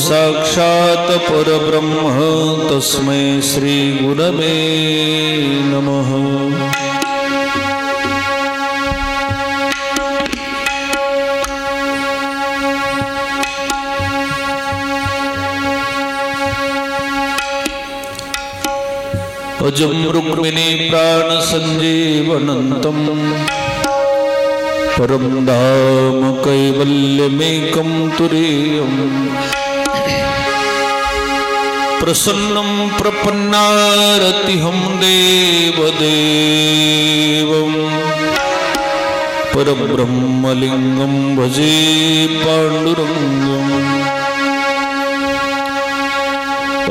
साक्षात् परब्रह्म तस्मै श्री गुरवे नमः। अजं रुक्मिणी प्राण संजीवनन्तं परं धाम कैवल्यमेकं तुरीयम् प्रसन्नं प्रपन्नारतिहं देवदेवं परब्रह्मलिङ्गं भजे पाण्डुरङ्गम्।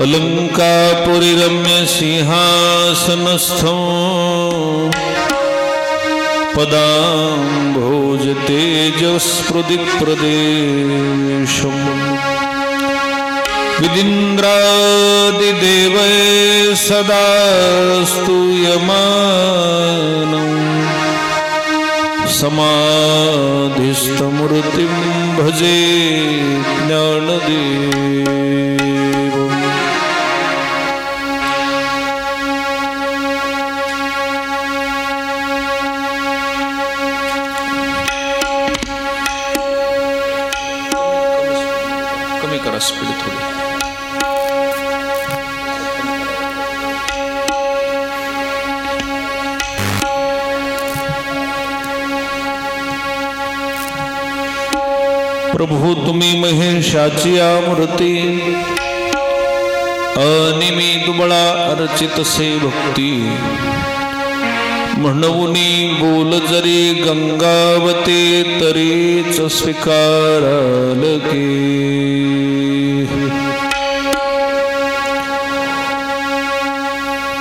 अलंकापुरीरम्य सिंहासनस्थं पदाम्भोज तेजस्प्रदीप्रदेशं विदिन्द्रादिदेवै सदा स्तूयमानं समाधिस्थमूर्तिं भजे ज्ञानदेवम्। स्पीड थोड़ी प्रभु तुम्ही महेशाची मूर्ती अनिमित बळा अर्चित से भक्ती म्हणूनी बोल जरी गंगावती तरीच स्वीकारल की।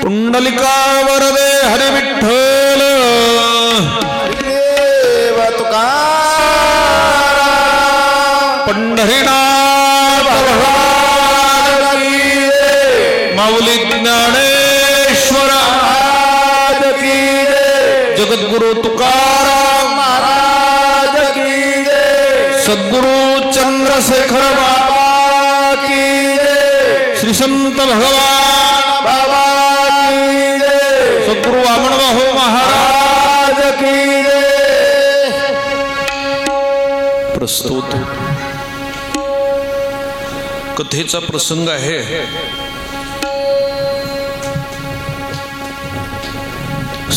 पुंडलिका वरदे हरि विठ्ठल देव तुकाराम पंढरीनाथ भगवान की माऊली ज्ञानेश्वर महाराज की जगद्गुरु तुकाराम महाराज की सद्गुरु चंद्रशेखर बाबा की श्री संत भगवान बाबा की सद्गुरु वामन बाहू महाराज की प्रस्तुत कथेचा प्रसंग आहे।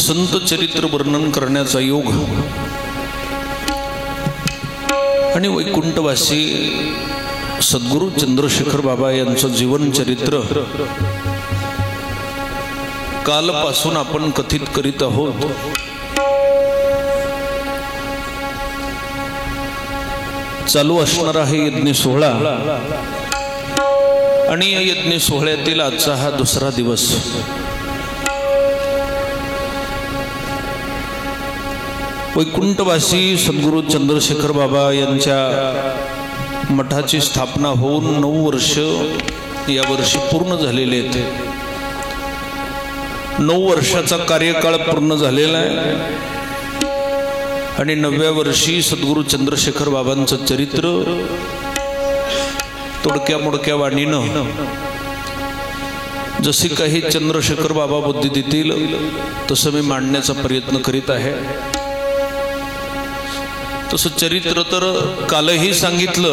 संत चरित्र वर्णन करण्याचा योग आणि वैकुंठवासी सद्गुरु चंद्रशेखर बाबा यांचं जीवन चरित्र कालपासून आपण कथित करीत आहोत। चालू असणारा आहे यज्ञ सोहळा आणि या यज्ञ सोहळ्यातील आजचा हा दुसरा दिवस। वैकुंठवासी सद्गुरु चंद्रशेखर बाबा यांच्या मठाची स्थापना होऊन 9 वर्ष या वर्षी पूर्ण झालेले आहेत। 9 वर्षाचा कार्यकाळ पूर्ण झालेला आहे आणि 9व्या वर्षी सद्गुरु चंद्रशेखर बाबांचं चरित्र तोडक्या मोडक्या वाणीनं जशी काही चंद्रशेखर बाबा बुद्धी देतील तसं मी मांडण्याचा प्रयत्न करीत आहे। तसं चरित्र तर कालही सांगितलं,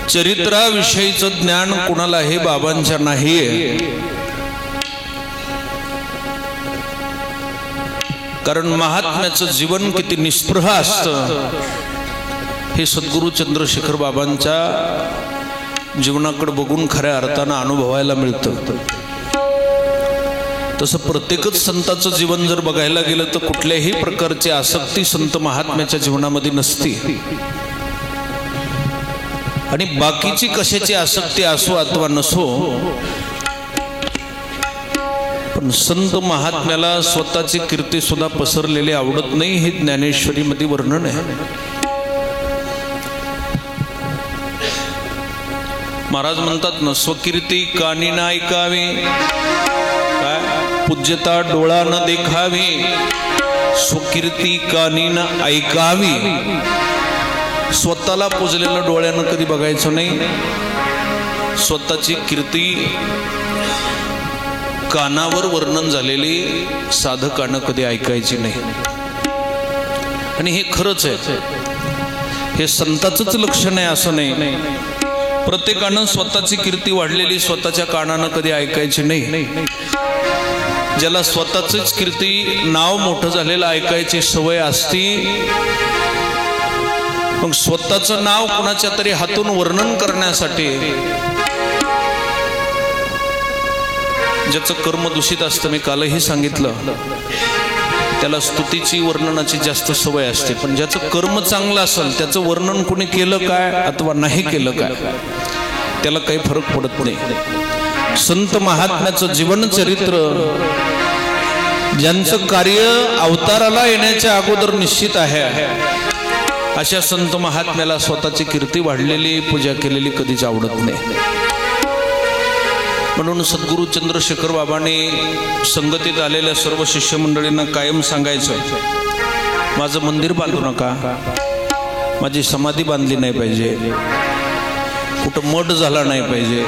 चरित्राविषयीचं ज्ञान कुणालाही बाबांच्या नाहीये, कारण महात्म्याचं जीवन किती निस्पृह असतं हे सद्गुरु चंद्रशेखर बाबांच्या जीवनाकडे बघून खऱ्या अर्थानं अनुभवायला मिळतं। तसं प्रत्येकच संताचं जीवन जर बघायला गेलं तर कुठल्याही प्रकारची आसक्ती संत महात्म्याच्या जीवनामध्ये नसती आणि बाकीची कशाची आसक्ती असो अथवा नसो, पण संत महात्म्याला स्वतःची कीर्ती सुद्धा पसरलेली आवडत नाही हे ज्ञानेश्वरी मध्ये वर्णन आहे। महाराज म्हणतात ना, स्वकीर्ती कानी ना ऐकावी, पूज्यता डोळा न देखावी, स्वकीर्ती कानी न ऐकावी, स्वतःला पुजलेलं डोळ्यानं कधी बघायचं नाही, स्वतःची कीर्ती कानावर वर्णन झालेली साधकानं कधी ऐकायची नाही. आणि हे खरंच आहे, हे संताचंच लक्षण आहे असं नाही. प्रत्येकानं स्वतःची कीर्ती वाढलेली स्वतःच्या कानानं कधी ऐकायची नाही. ज्याला स्वतःचीच कीर्ती नाव मोठं झालेलं ऐकायची सवय असती, मग स्वतःचं नाव कुणाच्या तरी हातून वर्णन करण्यासाठी ज्याचं कर्म दूषित असतं, मी कालही सांगितलं, त्याला स्तुतीची वर्णनाची जास्त सवय असते. पण ज्याचं कर्म चांगलं असेल त्याचं वर्णन कोणी केलं काय अथवा नाही केलं काय त्याला काही फरक पडत नाही. संत महात्म्याचं जीवनचरित्र, ज्यांचं कार्य अवताराला येण्याच्या अगोदर निश्चित आहे, अशा संत महात्म्याला स्वतःची कीर्ती वाढलेली, पूजा केलेली कधीच आवडत नाही. म्हणून सद्गुरू चंद्रशेखर बाबांनी संगतीत आलेल्या सर्व शिष्यमंडळींना कायम सांगायचं, माझं मंदिर बांधू नका, माझी समाधी बांधली नाही पाहिजे, कुठं मठ झाला नाही पाहिजे.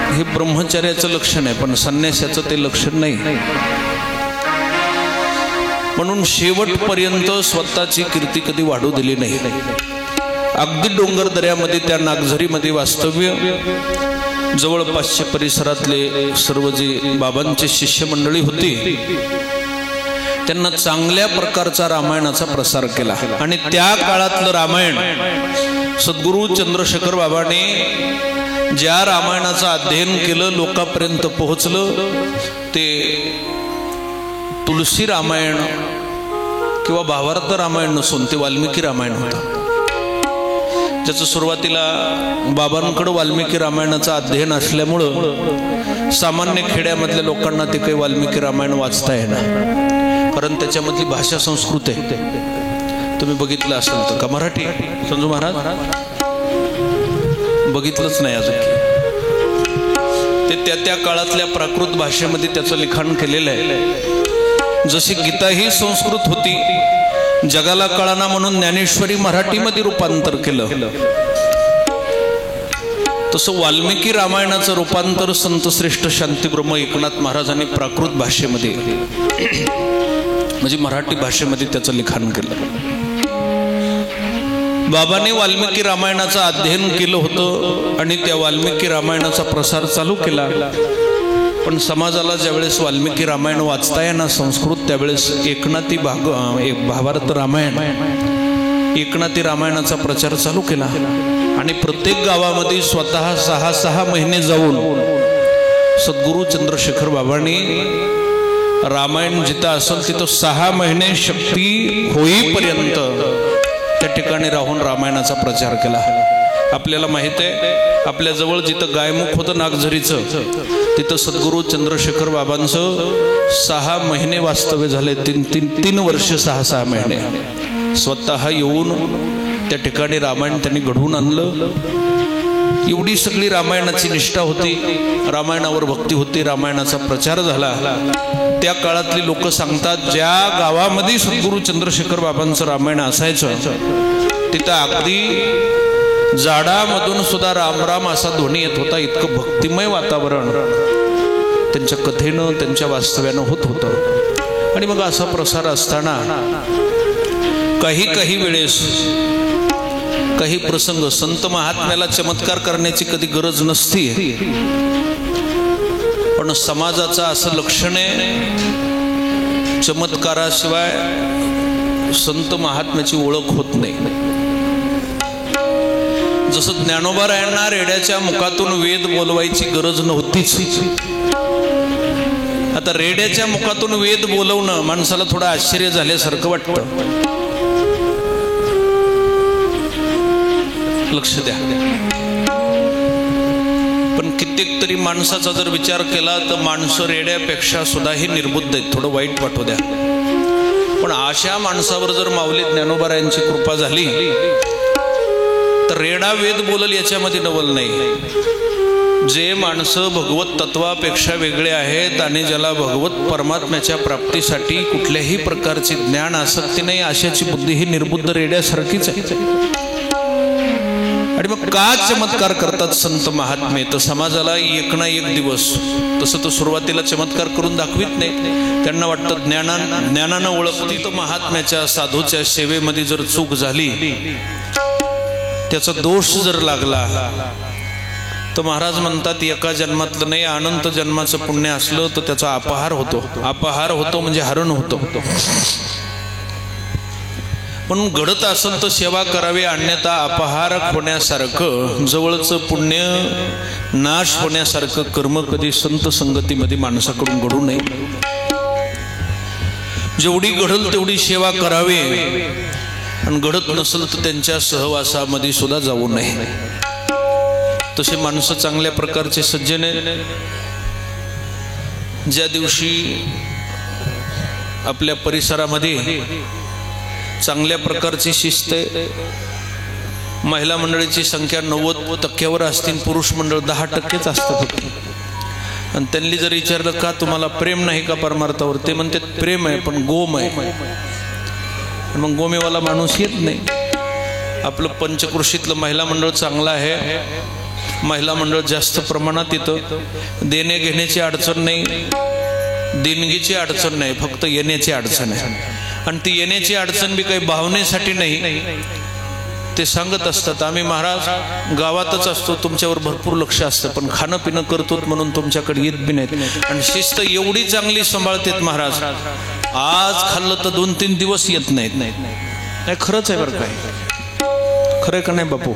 हे ब्रह्मचर्याचं लक्षण आहे, पण संन्यासाचं ते लक्षण नाही. म्हणून शेवटपर्यंत स्वतःची कीर्ती कधी वाढू दिली नाही. अगदी डोंगर दऱ्यामध्ये त्या नागझरीमध्ये वास्तव्य, जवळपासच्या परिसरातले सर्व जे बाबांचे शिष्यमंडळी होती त्यांना चांगल्या प्रकारचा रामायणाचा प्रसार केला. आणि त्या काळातलं रामायण सद्गुरू चंद्रशेखर बाबांनी ज्या रामायणाचं अध्ययन केलं, लोकांपर्यंत पोहोचलं, ते तुलसी रामायण किंवा भावार्थ रामायण नसून ते वाल्मिकी रामायण होतं. ज्याचं सुरुवातीला बाबांकडं वाल्मिकी रामायणाचं अध्ययन असल्यामुळं सामान्य खेड्यामधल्या लोकांना ते काही वाल्मिकी रामायण वाचता येणार, कारण त्याच्यामधली भाषा संस्कृत आहे. तुम्ही बघितलं असेल तर, का मराठी संजू महाराज बघितलंच नाही अजून. ते त्या काळातल्या प्राकृत भाषेमध्ये त्याचं लिखाण केलेलं आहे. जशी गीता ही संस्कृत होती, जगाला कळाना म्हणून ज्ञानेश्वरी मराठीमध्ये रूपांतर केलं, तसं वाल्मिकी रामायणाचं रूपांतर संतश्रेष्ठ शांतीब्रह्म एकनाथ महाराजांनी प्राकृत भाषेमध्ये म्हणजे मराठी भाषेमध्ये त्याचं लिखाण केलं. बाबांनी वाल्मिकी रामायणाचं अध्ययन केलं होतं आणि त्या वाल्मिकी रामायणाचा प्रसार चालू केला. पण समाजाला ज्यावेळेस वाल्मिकी रामायण वाचता येणार संस्कृत, त्यावेळेस एकनाथी भावार्थ रामायण, एकनाथी रामायणाचा प्रचार चालू केला. आणि प्रत्येक गावामध्ये स्वतः 6 महिने जाऊन सद्गुरू चंद्रशेखर बाबांनी रामायण जिथं असेल तिथं 6 महिने शक्ती होईपर्यंत त्या ठिकाणी राहून रामायणाचा प्रचार केला. आपल्याला माहित आहे, आपल्या जवळ जिथं गायमुख होतं नागझरीचं, तिथं सद्गुरू चंद्रशेखर बाबांचं 6 महिने वास्तव्य झाले. 3 वर्ष 6 महिने स्वतः येऊन त्या ठिकाणी रामायण त्यांनी घडवून आणलं. एवढी सगळी रामायणाची निष्ठा होती, रामायणावर भक्ती होती, रामायणाचा प्रचार झाला. त्या काळातली लोक सांगतात, ज्या गावामध्ये सद्गुरू चंद्रशेखर बाबांचं रामायण असायचं तिथं अगदी झाडामधून सुद्धा राम राम असा ध्वनी येत होता. इतकं भक्तिमय वातावरण त्यांच्या कथेनं, त्यांच्या वास्तव्यानं होत होतं. आणि मग असा प्रसार असताना काही वेळेस काही प्रसंग, संत महात्म्याला चमत्कार करण्याची कधी गरज नसती, पण समाजाचं असं लक्षण आहे, चमत्काराशिवाय संत महात्म्याची ओळख होत नाही. जसं ज्ञानोबारायांना रेड्याच्या मुखातून वेद बोलवायची गरज नव्हतीच, आता रेड्याच्या मुखातून वेद बोलवणं माणसाला थोडं आश्चर्य झाल्यासारखं वाटतं. लक्ष द्या. पण कित्येक तरी माणसाचा जर विचार केला तर माणसं रेड्यापेक्षा सुद्धाही निर्बुद्ध आहेत. थोडं वाईट वाटू द्या, पण अशा माणसावर जर माऊली ज्ञानोबारायांची कृपा झाली तर रेडा वेद बोलल याच्यामध्ये नवल नाही. जे माणसं भगवत तत्वापेक्षा वेगळे आहेत आणि ज्याला भगवत परमात्म्याच्या प्राप्तीसाठी कुठल्याही प्रकारची ज्ञान आसक्ती नाही, अशाची बुद्धी ही निर्बुद्ध रेड्यासारखीच आहे. का चमत्कार करतात संत महात्मे? तर समाजाला एक ना एक दिवस, तसं तर सुरुवातीला चमत्कार करून दाखवित नाही, त्यांना वाटतं ज्ञानानं ओळखली तर महात्म्याच्या साधूच्या सेवेमध्ये जर चूक झाली, त्याचा दोष जर लागला तर महाराज म्हणतात एका जन्मातलं नाही, अनंत जन्माचं पुण्य असलं तर त्याचा अपहार होतो. अपहार होतो म्हणजे हरण होतो. म्हणून घडत असेल तर सेवा करावी, अन्यथा अपहार होण्यासारखं, जवळचं पुण्य नाश होण्यासारखं कर्म कधी संत संगतीमध्ये माणसाकडून घडू नये. जेवढी घडल तेवढी सेवा करावी, आणि घडत नसेल तर त्यांच्या सहवासामध्ये सुद्धा जाऊ नये. तसे माणसं चांगल्या प्रकारचे सज्जन आहेत. ज्या दिवशी आपल्या परिसरामध्ये चांगल्या प्रकारची शिस्त आहे, महिला मंडळीची संख्या 90% असतील, पुरुष मंडळ 10% असतात. आणि त्यांनी जर विचारलं का तुम्हाला प्रेम नाही का परमार्थावर, ते म्हणते प्रेम आहे पण गोम आहे. मग गोमेवाला माणूस येत नाही. आपलं पंचकृषीतलं महिला मंडळ चांगलं आहे, महिला मंडळ जास्त प्रमाणात येतं. देणे घेण्याची अडचण नाही, देणगीची अडचण नाही, फक्त येण्याची अडचण आहे. आणि ती येण्याची अडचण बी काही भावनेसाठी नाही. ते सांगत असतात आम्ही महाराज गावातच असतो, तुमच्यावर भरपूर लक्ष असतं, पण खाणं पिणं करतो म्हणून तुमच्याकडे येत बी नाहीत. आणि शिस्त एवढी चांगली सांभाळतात महाराज, आज खाल्लं तर 2-3 दिवस येत नाहीत. नाही खरंच आहे बरं. काय खरं का नाही बापू?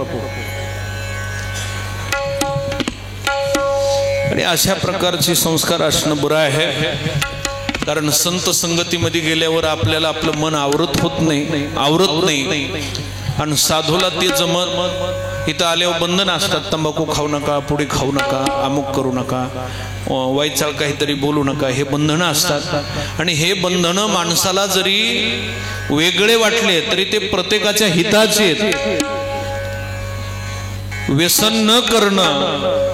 आणि अशा प्रकारचे संस्कार असणं बरं आहे. कारण संत संगतीमध्ये गेल्यावर आपल्याला आपलं मन आवरत नाही. आणि साधूला ते जमत. इथं आल्यावर बंधन असतात, तंबाखू खाऊ नका, पुढे खाऊ नका, अमुक करू नका, वाईचाळ काहीतरी बोलू नका, हे बंधनं असतात. आणि हे बंधनं माणसाला जरी वेगळे वाटले तरी ते प्रत्येकाच्या हिताचे आहेत. व्यसन न करणं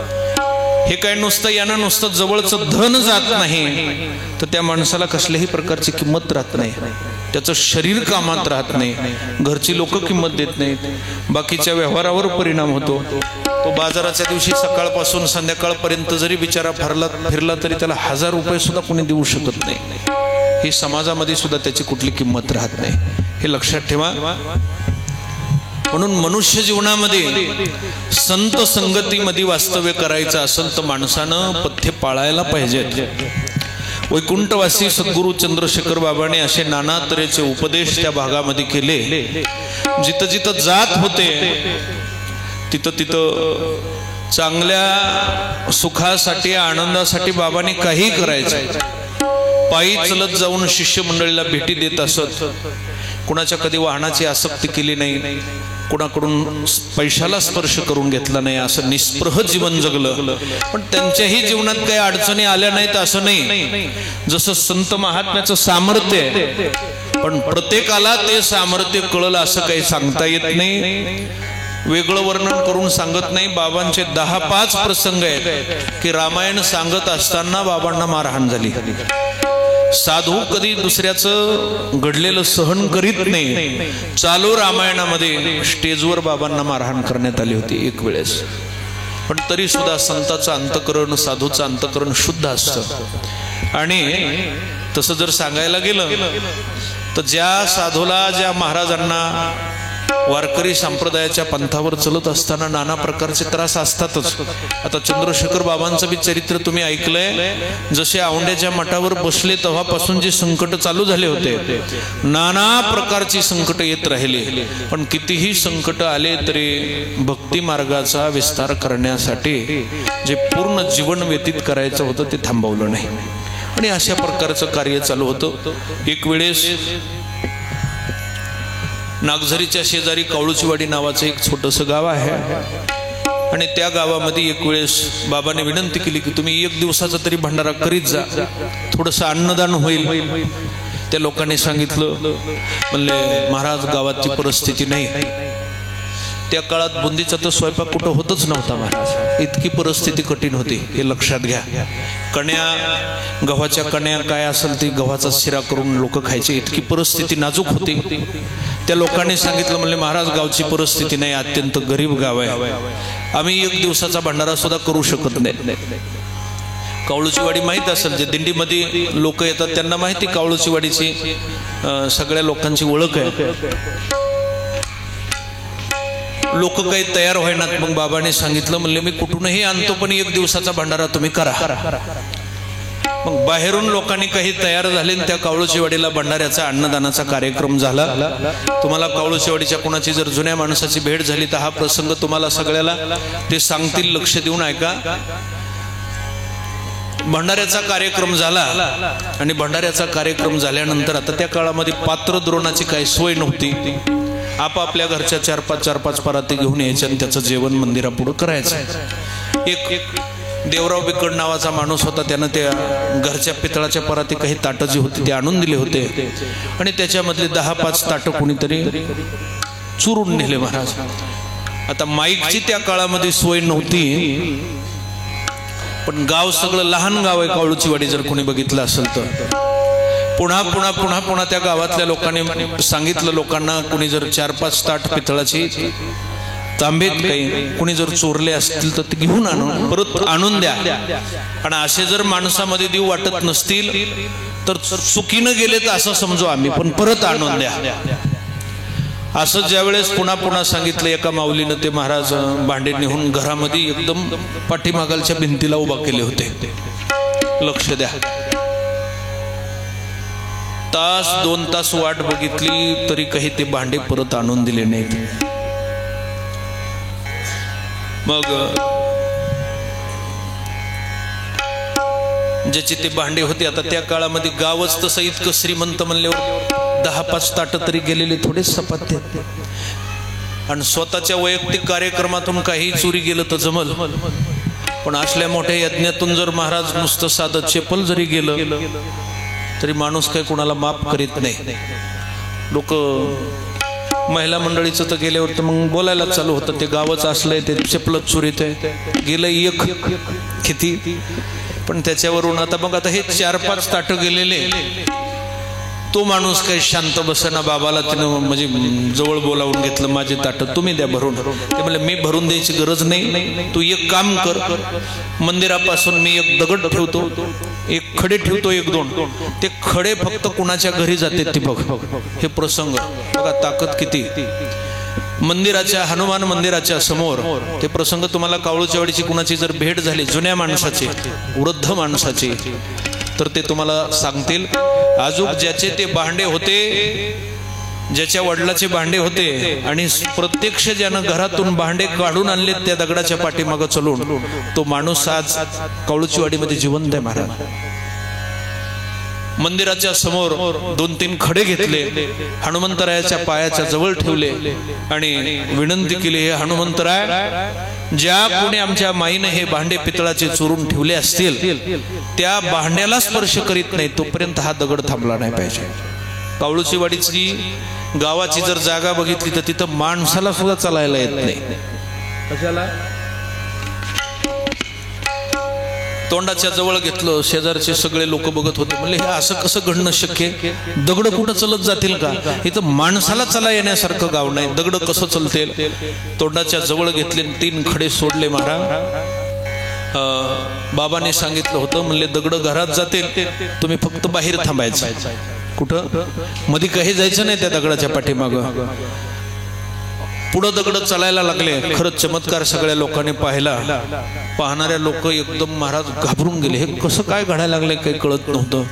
हे काय नुसतं यानं नुसतं जवळचं धन जात नाही, तर त्या माणसाला कसल्याही प्रकारची किंमत राहत नाही, त्याचं शरीर कामात राहत नाही, घरची लोक किंमत देत नाहीत, बाकीच्या व्यवहारावर परिणाम होतो. तो बाजाराच्या दिवशी सकाळपासून संध्याकाळपर्यंत जरी बिचारा फिरला तरी त्याला 1000 रुपये सुद्धा कोणी देऊ शकत नाही. ही समाजामध्ये सुद्धा त्याची कुठली किंमत राहत नाही, हे लक्षात ठेवा. म्हणून मनुष्य जीवनामध्ये संत संगतीमध्ये वास्तव्य करायचं असेल तर माणसानं पथ्य पाळायला पाहिजेत. वैकुंठवासी सद्गुरू चंद्रशेखर बाबांनी असे नाना तऱ्हेचे उपदेश त्या भागामध्ये केले. जिथं जिथं जात होते तिथं तिथं चांगल्या सुखासाठी आनंदासाठी बाबांनी काही करायचं. पायी चलत जाऊन शिष्य मंडळीला भेटी देत असत. कुणाच्या कधी वाहनाची आसक्ती केली नाही, कुणाकडून पैशाला स्पर्श करून घेतला नाही, असं निस्पृह जीवन जगलं. पण त्यांच्याही जीवनात काही अडचणी आल्या नाहीत असं नाही. जसं संत महात्म्याचं सामर्थ्य आहे, पण प्रत्येकाला ते सामर्थ्य कळलं असं काही सांगता येत नाही. वेगळं वर्णन करून सांगत नाही. बाबांचे 10-5 प्रसंग आहेत की रामायण सांगत असताना बाबांना मारहाण झाली. साधू कधी दुसऱ्याचं घडलेलं सहन करीत नाही. चालू रामायणामध्ये स्टेजवर बाबांना मारहाण करण्यात आली होती एक वेळेस. पण तरी सुद्धा संताचं अंतकरण, साधूचं अंतकरण शुद्ध असतं. आणि तसं जर सांगायला गेलं तर ज्या साधूला, ज्या महाराजांना वारकरी संप्रदायाच्या पंथावर चलत असताना नाना प्रकारचे त्रास असतातच. आता चंद्रशेखर बाबांचं बी चरित्र तुम्ही ऐकलंय. जसे औंड्याच्या मठावर बसले तेव्हापासून जे संकट चालू झाले होते, नाना प्रकारची संकट येत राहिले. पण कितीही संकट आले तरी भक्ती मार्गाचा विस्तार करण्यासाठी जे पूर्ण जीवन व्यतीत करायचं होतं ते थांबवलं नाही. आणि अशा प्रकारचं कार्य चालू होतं. एक वेळेस नागझरीच्या शेजारी कावळूचीवाडी नावाचं एक छोटंसं गाव आहे. आणि त्या गावामध्ये एक वेळेस बाबाने विनंती केली की तुम्ही 1 दिवसाचा तरी भंडारा करीत जा, थोडंसं अन्नदान होईल. त्या लोकांनी सांगितलं, म्हणले महाराज गावाची परिस्थिती नाही. त्या काळात बुंदीचा तर स्वयंपाक कुठं होतच नव्हता महाराज, इतकी परिस्थिती कठीण होती, हे लक्षात घ्या. गव्हाच्या कण्या काय असेल ती गव्हाचा शिरा करून लोक खायचे, इतकी परिस्थिती नाजूक होती. त्या लोकांनी सांगितलं, म्हणले महाराज गावची परिस्थिती नाही, अत्यंत गरीब गाव आहे, आम्ही एक दिवसाचा भंडारा सुद्धा करू शकत नाही. कावळूची वाडी माहीत असेल, जे दिंडीमध्ये लोक येतात त्यांना माहिती कावळूची वाडीची सगळ्या लोकांची ओळख आहे. लोक काही तयार व्हायनात. मग बाबांनी सांगितलं, म्हणले मी कुठूनही आणतो पण एक दिवसाचा भंडारा तुम्ही करा. मग बाहेरून लोकांनी काही तयार झाले, त्या कावळूची वाडीला भंडाऱ्याचा अन्नदानाचा कार्यक्रम झाला. तुम्हाला कावळूची वाडीच्या कोणाची जर जुन्या माणसाची भेट झाली तर हा प्रसंग तुम्हाला सगळ्याला ते सांगतील, लक्ष देऊन ऐका. भंडाऱ्याचा कार्यक्रम झाला आणि भंडाऱ्याचा कार्यक्रम झाल्यानंतर आता त्या काळामध्ये पात्र द्रोणाची काही सोय नव्हती. आपापल्या घरच्या 4-5 पराती घेऊन यायचे आणि त्याचं जेवण मंदिरापुढं करायचं. एक देवराव बिकड नावाचा माणूस होता, त्यानं त्या घरच्या पितळाच्या पराती काही ताटं जी होती ते आणून दिले होते आणि त्याच्यामधले 10-5 ताटं कोणीतरी चुरून नेले महाराज. आता माईकची त्या काळामध्ये सोय नव्हती, पण गाव सगळं लहान गाव आहे कावळूची वाडी, जर कोणी बघितलं असेल तर. पुन्हा त्या गावातल्या लोकांनी सांगितलं लोकांना, कोणी जर 4-5 ताट पितळाची तांबेत काही कोणी जर चोरले असतील तर ते घेऊन आणून परत आणून द्या. आणि असे जर माणसामध्ये देव वाटत नसतील तर चुकीनं गेले तर असं समजू आम्ही, पण परत आणून द्या. असं ज्यावेळेस पुन्हा सांगितलं, एका माऊलीनं ते महाराज भांडे नेऊन घरामध्ये एकदम पाठीमागालच्या भिंतीला उभा केले होते. लक्ष द्या. 1-2 तास वाट बघितली तरी काही ते भांडे परत आणून दिले नाहीत. मग ज्याचे ते भांडे होते, आता त्या काळामध्ये गावच तसं इतकं श्रीमंत म्हणल्यावर 10-5 ताटं तरी गेलेले थोडेच सपाट. आणि स्वतःच्या वैयक्तिक कार्यक्रमातून काही चोरी गेलं तर जमल, पण असल्या मोठ्या यज्ञातून जर महाराज नुसतं साधं चेपल जरी गेलं तरी माणूस काही कोणाला माफ करीत नाही. लोक महिला मंडळीचं तर गेल्यावर तर मग बोलायला चालू होतं, ते गावच असलंय, ते चपलत चोरीत आहे, गेलं एक किती. पण त्याच्यावरून आता हे 4-5 ताटं गेलेले, तो माणूस काही शांत बसेना. बाबाला त्यानं म्हणजे जवळ बोलावून घेतलं, माझे ताटं तुम्ही द्या भरून. ते म्हणले मी भरून द्यायची गरज नाही, तू एक काम कर, मंदिरापासून मी एक दगड ठेवतो, एक खडे ठेवतो, 1-2 ते खडे फक्त कुणाच्या घरी जाते ती बघ. हे प्रसंग बघा, ताकद किती. मंदिराच्या हनुमान मंदिराच्या समोर ते प्रसंग तुम्हाला कावळूच्या वाडीची कुणाची जर भेट झाली, जुन्या माणसाची, वृद्ध माणसाची, तर ते तुम्हाला सांगतील. अजून ज्याचे ते भांडे होते, ज्याच्या वडिलाचे भांडे होते आणि प्रत्यक्ष ज्यानं घरातून भांडे काढून आणले त्या दगडाच्या पाठीमागं चलून, तो माणूस आज कावळूची वाडीमध्ये जिवंत आहे महाराज. मंदिराच्या समोर 2-3 खडे घेतले, हनुमंतरायाच्या पायाच्या जवळ ठेवले आणि विनंती केली, हे हनुमंतराय, ज्या कोणी आमच्या माईने हे भांडे पितळाचे चोरून ठेवले असतील त्या भांड्याला स्पर्श करीत नाही तोपर्यंत हा दगड थांबला नाही पाहिजे. कावळूची वाडीची गावाची जर जागा बघितली तर तिथं माणसाला सुद्धा चालायला येत नाही. कशाला? तोंडाच्या जवळ घेतलं, शेजारचे सगळे लोक बघत होते, म्हणले हे असं कसं घडणं शक्य, दगड कुठं चलत जातील का, इथं माणसाला चला येण्यासारखं गाव नाही, दगड कसं चलतील. तोंडाच्या जवळ घेतले, 3 खडे सोडले महाराज. बाबांनी सांगितलं होतं, म्हणले दगड घरात जातील, तुम्ही फक्त बाहेर थांबायचं, कुठं मध्ये काही जायचं नाही त्या दगडाच्या पाठीमागं. पुढं दगड चालायला लागले. खरंच चमत्कार सगळ्या लोकांनी पाहिला. पाहणाऱ्या लोक एकदम महाराज घाबरून गेले, हे कसं काय घडायला लागले काही कळत नव्हतं.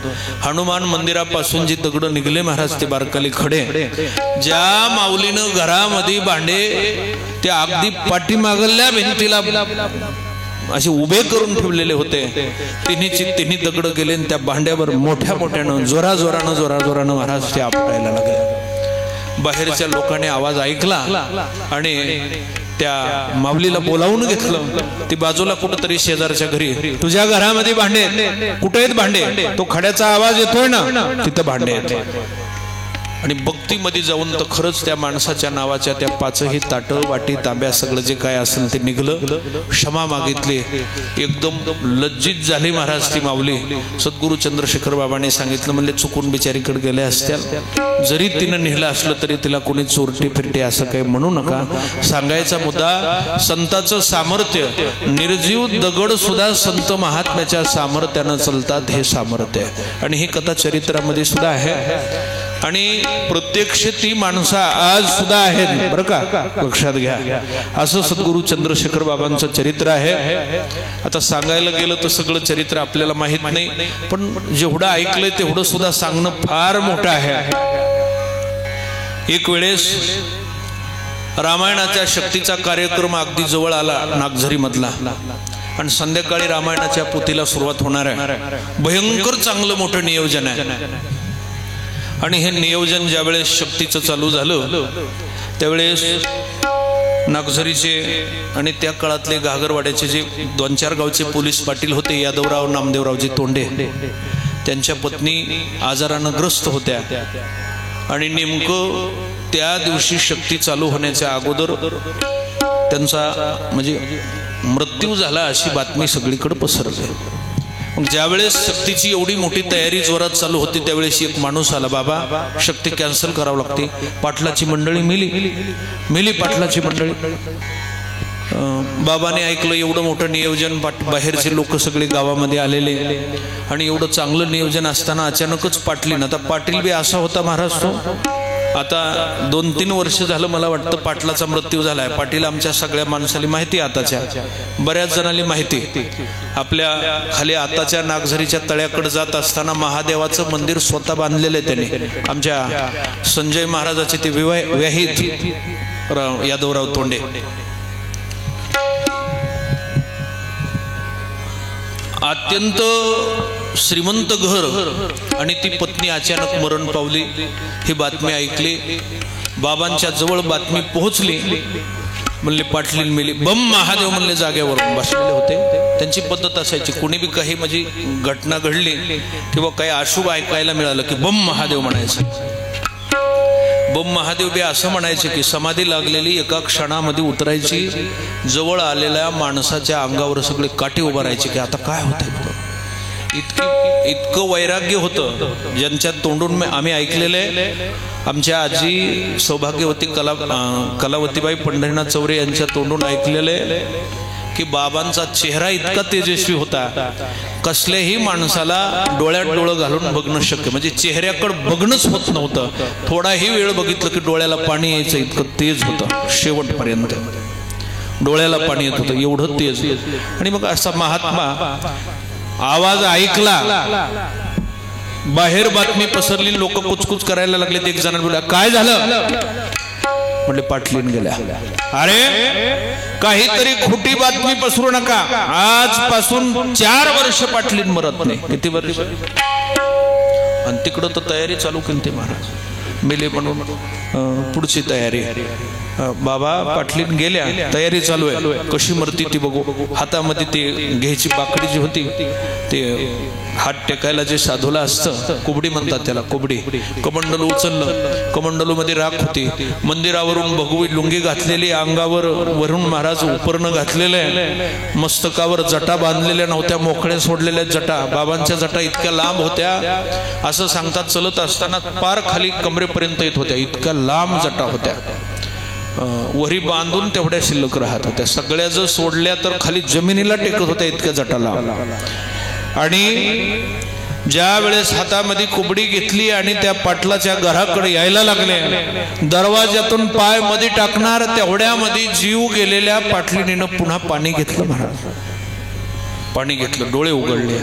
हनुमान मंदिरापासून जी दगड निघले महाराज ते बारकाली खडे, ज्या माऊलीनं घरामध्ये भांडे त्या अगदी पाठीमागल्या भिंतीला असे उभे करून ठेवलेले होते, तिन्ही दगड गेले आणि त्या भांड्यावर मोठ्यानं जोराजोरानं महाराज ते आपटायला लागले. बाहेरच्या लोकांनी आवाज ऐकला आणि त्या माऊलीला बोलावून घेतलं. ती बाजूला कुठंतरी शेजारच्या घरी, तुझ्या घरामध्ये भांडे कुठे आहेत भांडे, तो खड्याचा आवाज येतोय ना, तिथं भांडे आहेत. आणि भक्तीमध्ये जाऊन तर खरंच त्या माणसाच्या नावाच्या त्या पाचही ताटं वाटी तांब्या सगळं जे काय असेल ते निघलं. क्षमा मागितली. एकदम लज्जित झाली महाराज ती माऊली. सद्गुरू चंद्रशेखर बाबांनी सांगितलं, म्हणले चुकून बिचारीकडे गेल्या असत्या, जरी तिनं नेलं असलं तरी तिला कोणी चोरटी फिरटी असं काही म्हणू नका. सांगायचा मुद्दा, संताचं सामर्थ्य, निर्जीव दगड सुद्धा संत महात्म्याच्या सामर्थ्यानं चालतात, हे सामर्थ्य आहे. आणि ही कथा चरित्रामध्ये सुद्धा आहे आणि प्रत्यक्ष ती माणसं आज सुद्धा आहेत बरं का, लक्षात घ्या. असं सद्गुरू चंद्रशेखर बाबांचं चरित्र आहे. आता सांगायला गेलं तर सगळं चरित्र आपल्याला माहित नाही, पण जेवढं ऐकलंय तेवढं सुद्धा सांगणं फार मोठं आहे. एक वेळेस रामायणाच्या शक्तीचा कार्यक्रम अगदी जवळ आला नागझरी मधला आणि संध्याकाळी रामायणाच्या पोथीला सुरुवात होणार आहे. भयंकर चांगलं मोठं नियोजन आहे. आणि हे नियोजन ज्यावेळेस शक्तीचं चालू झालं त्यावेळेस नागझरीचे आणि त्या काळातले घागरवाड्याचे जे 2-4 गावचे पोलीस पाटील होते, यादवराव नामदेवरावजी तोंडे, त्यांच्या पत्नी आजारानं ग्रस्त होत्या आणि नेमकं त्या दिवशी शक्ती चालू होण्याच्या अगोदर त्यांचा म्हणजे मृत्यू झाला अशी बातमी सगळीकडे पसरली. मग ज्यावेळेस शक्तीची एवढी मोठी तयारी जोरात चालू होती त्यावेळेस एक माणूस आला, बाबा शक्ती कॅन्सल करावं लागते, पाटलाची मंडळी मिली पाटलाची मंडळी. बाबाने ऐकलं एवढं मोठं नियोजन, बाहेरचे लोक सगळे गावामध्ये आलेले आणि एवढं चांगलं नियोजन असताना अचानकच पाटलीन. आता पाटील बी असा होता महाराज तो, आता 2-3 वर्ष झालं मला वाटतं पाटलाचा मृत्यू झालाय. पाटील आमच्या सगळ्या माणसाला माहिती, आताच्या बऱ्याच जणांना माहिती. आपल्या खाली आताच्या नागझरीच्या तळ्याकडे जात असताना महादेवाचं मंदिर स्वतः बांधलेलं आहे त्याने, आमच्या संजय महाराजाचे ते व्याहित यादवराव तोंडे. अत्यंत श्रीमंत घर आणि ती पत्नी अचानक मरण पावली. ही बातमी ऐकली, बाबांच्या जवळ बातमी पोहोचली. म्हणले पाटलीन मेली. बम महादेव म्हणले जागेवरून बसलेले होते. त्यांची पद्धत असायची, कोणी बी काही म्हणजे घटना घडली किंवा काही अशुभ ऐकायला मिळालं की बम महादेव म्हणायचं. बम महादेव बी असं म्हणायचे की समाधी लागलेली एका क्षणामध्ये उतरायची, जवळ आलेल्या माणसाच्या अंगावर सगळे काठी उभा राहायचे की आता काय होतंय. इतकं वैराग्य होतं ज्यांच्या तोंडून आम्ही ऐकलेले. आमच्या आजी सौभाग्यवती कलावतीबाई पंढरीनाथ चौरे यांच्या तोंडून ऐकलेले की बाबांचा चेहरा इतका तेजस्वी होता, कसल्याही माणसाला डोळ्यात डोळं घालून बघणं शक्य, म्हणजे चेहऱ्याकडे बघणंच होत नव्हतं. थोडाही वेळ बघितलं की डोळ्याला पाणी यायचं, इतकं तेज होतं. शेवटपर्यंत डोळ्याला पाणी येत होतं, एवढं तेज. आणि मग असा महात्मा आवाज ऐकला, बाहेर बातमी पसरली, लोक कुचकुच करायला लागले. एक जणांना बोलला, काय झालं? म्हणले पाटलीन गेल्या. अरे काहीतरी खोटी बातमी पसरू नका, आजपासून 4 वर्ष पाटलीन मरत नाही. किती वर्ष? आणि तिकडं तर तयारी चालू केली महाराज, मेले म्हणून पुढची तयारी. बाबा पाटलीन गेल्या, तयारी चालू आहे, कशी मरती ती बघू. हातामध्ये ते घ्यायची बाकडी जी होती, ते हात टेकायला जे साधूला असतं, कुबडी म्हणतात त्याला, कुबडी. कमंडलू उचललं, कमंडलू मध्ये राख होती. मंदिरावरून भगवी लुंगी घातलेली, अंगावर वरून महाराज उपरणं घातलेलं आहे, मस्तकावर जटा बांधलेल्या नव्हत्या, मोकळ्या सोडलेल्या जटा. बाबांच्या जटा इतक्या लांब होत्या, असं सांगतात चलत असताना पार खाली कमरेपर्यंत येत होत्या, इतक्या लांब जटा होत्या. वरी बांधून तेवढ्या शिल्लक राहत होत्या. सगळ्या जर सोडल्या तर खाली जमिनीला टेकत होत्या, इतक्या जटाला. आणि ज्या वेळेस हातामध्ये कुबडी घेतली आणि त्या पाटलाच्या घराकडे यायला लागले, दरवाजातून पाय मध्ये टाकणार तेवढ्यामध्ये जीव गेलेल्या पाटलीनीनं पुन्हा पाणी घेतलं महाराज. पाणी घेतलं, डोळे उघडले.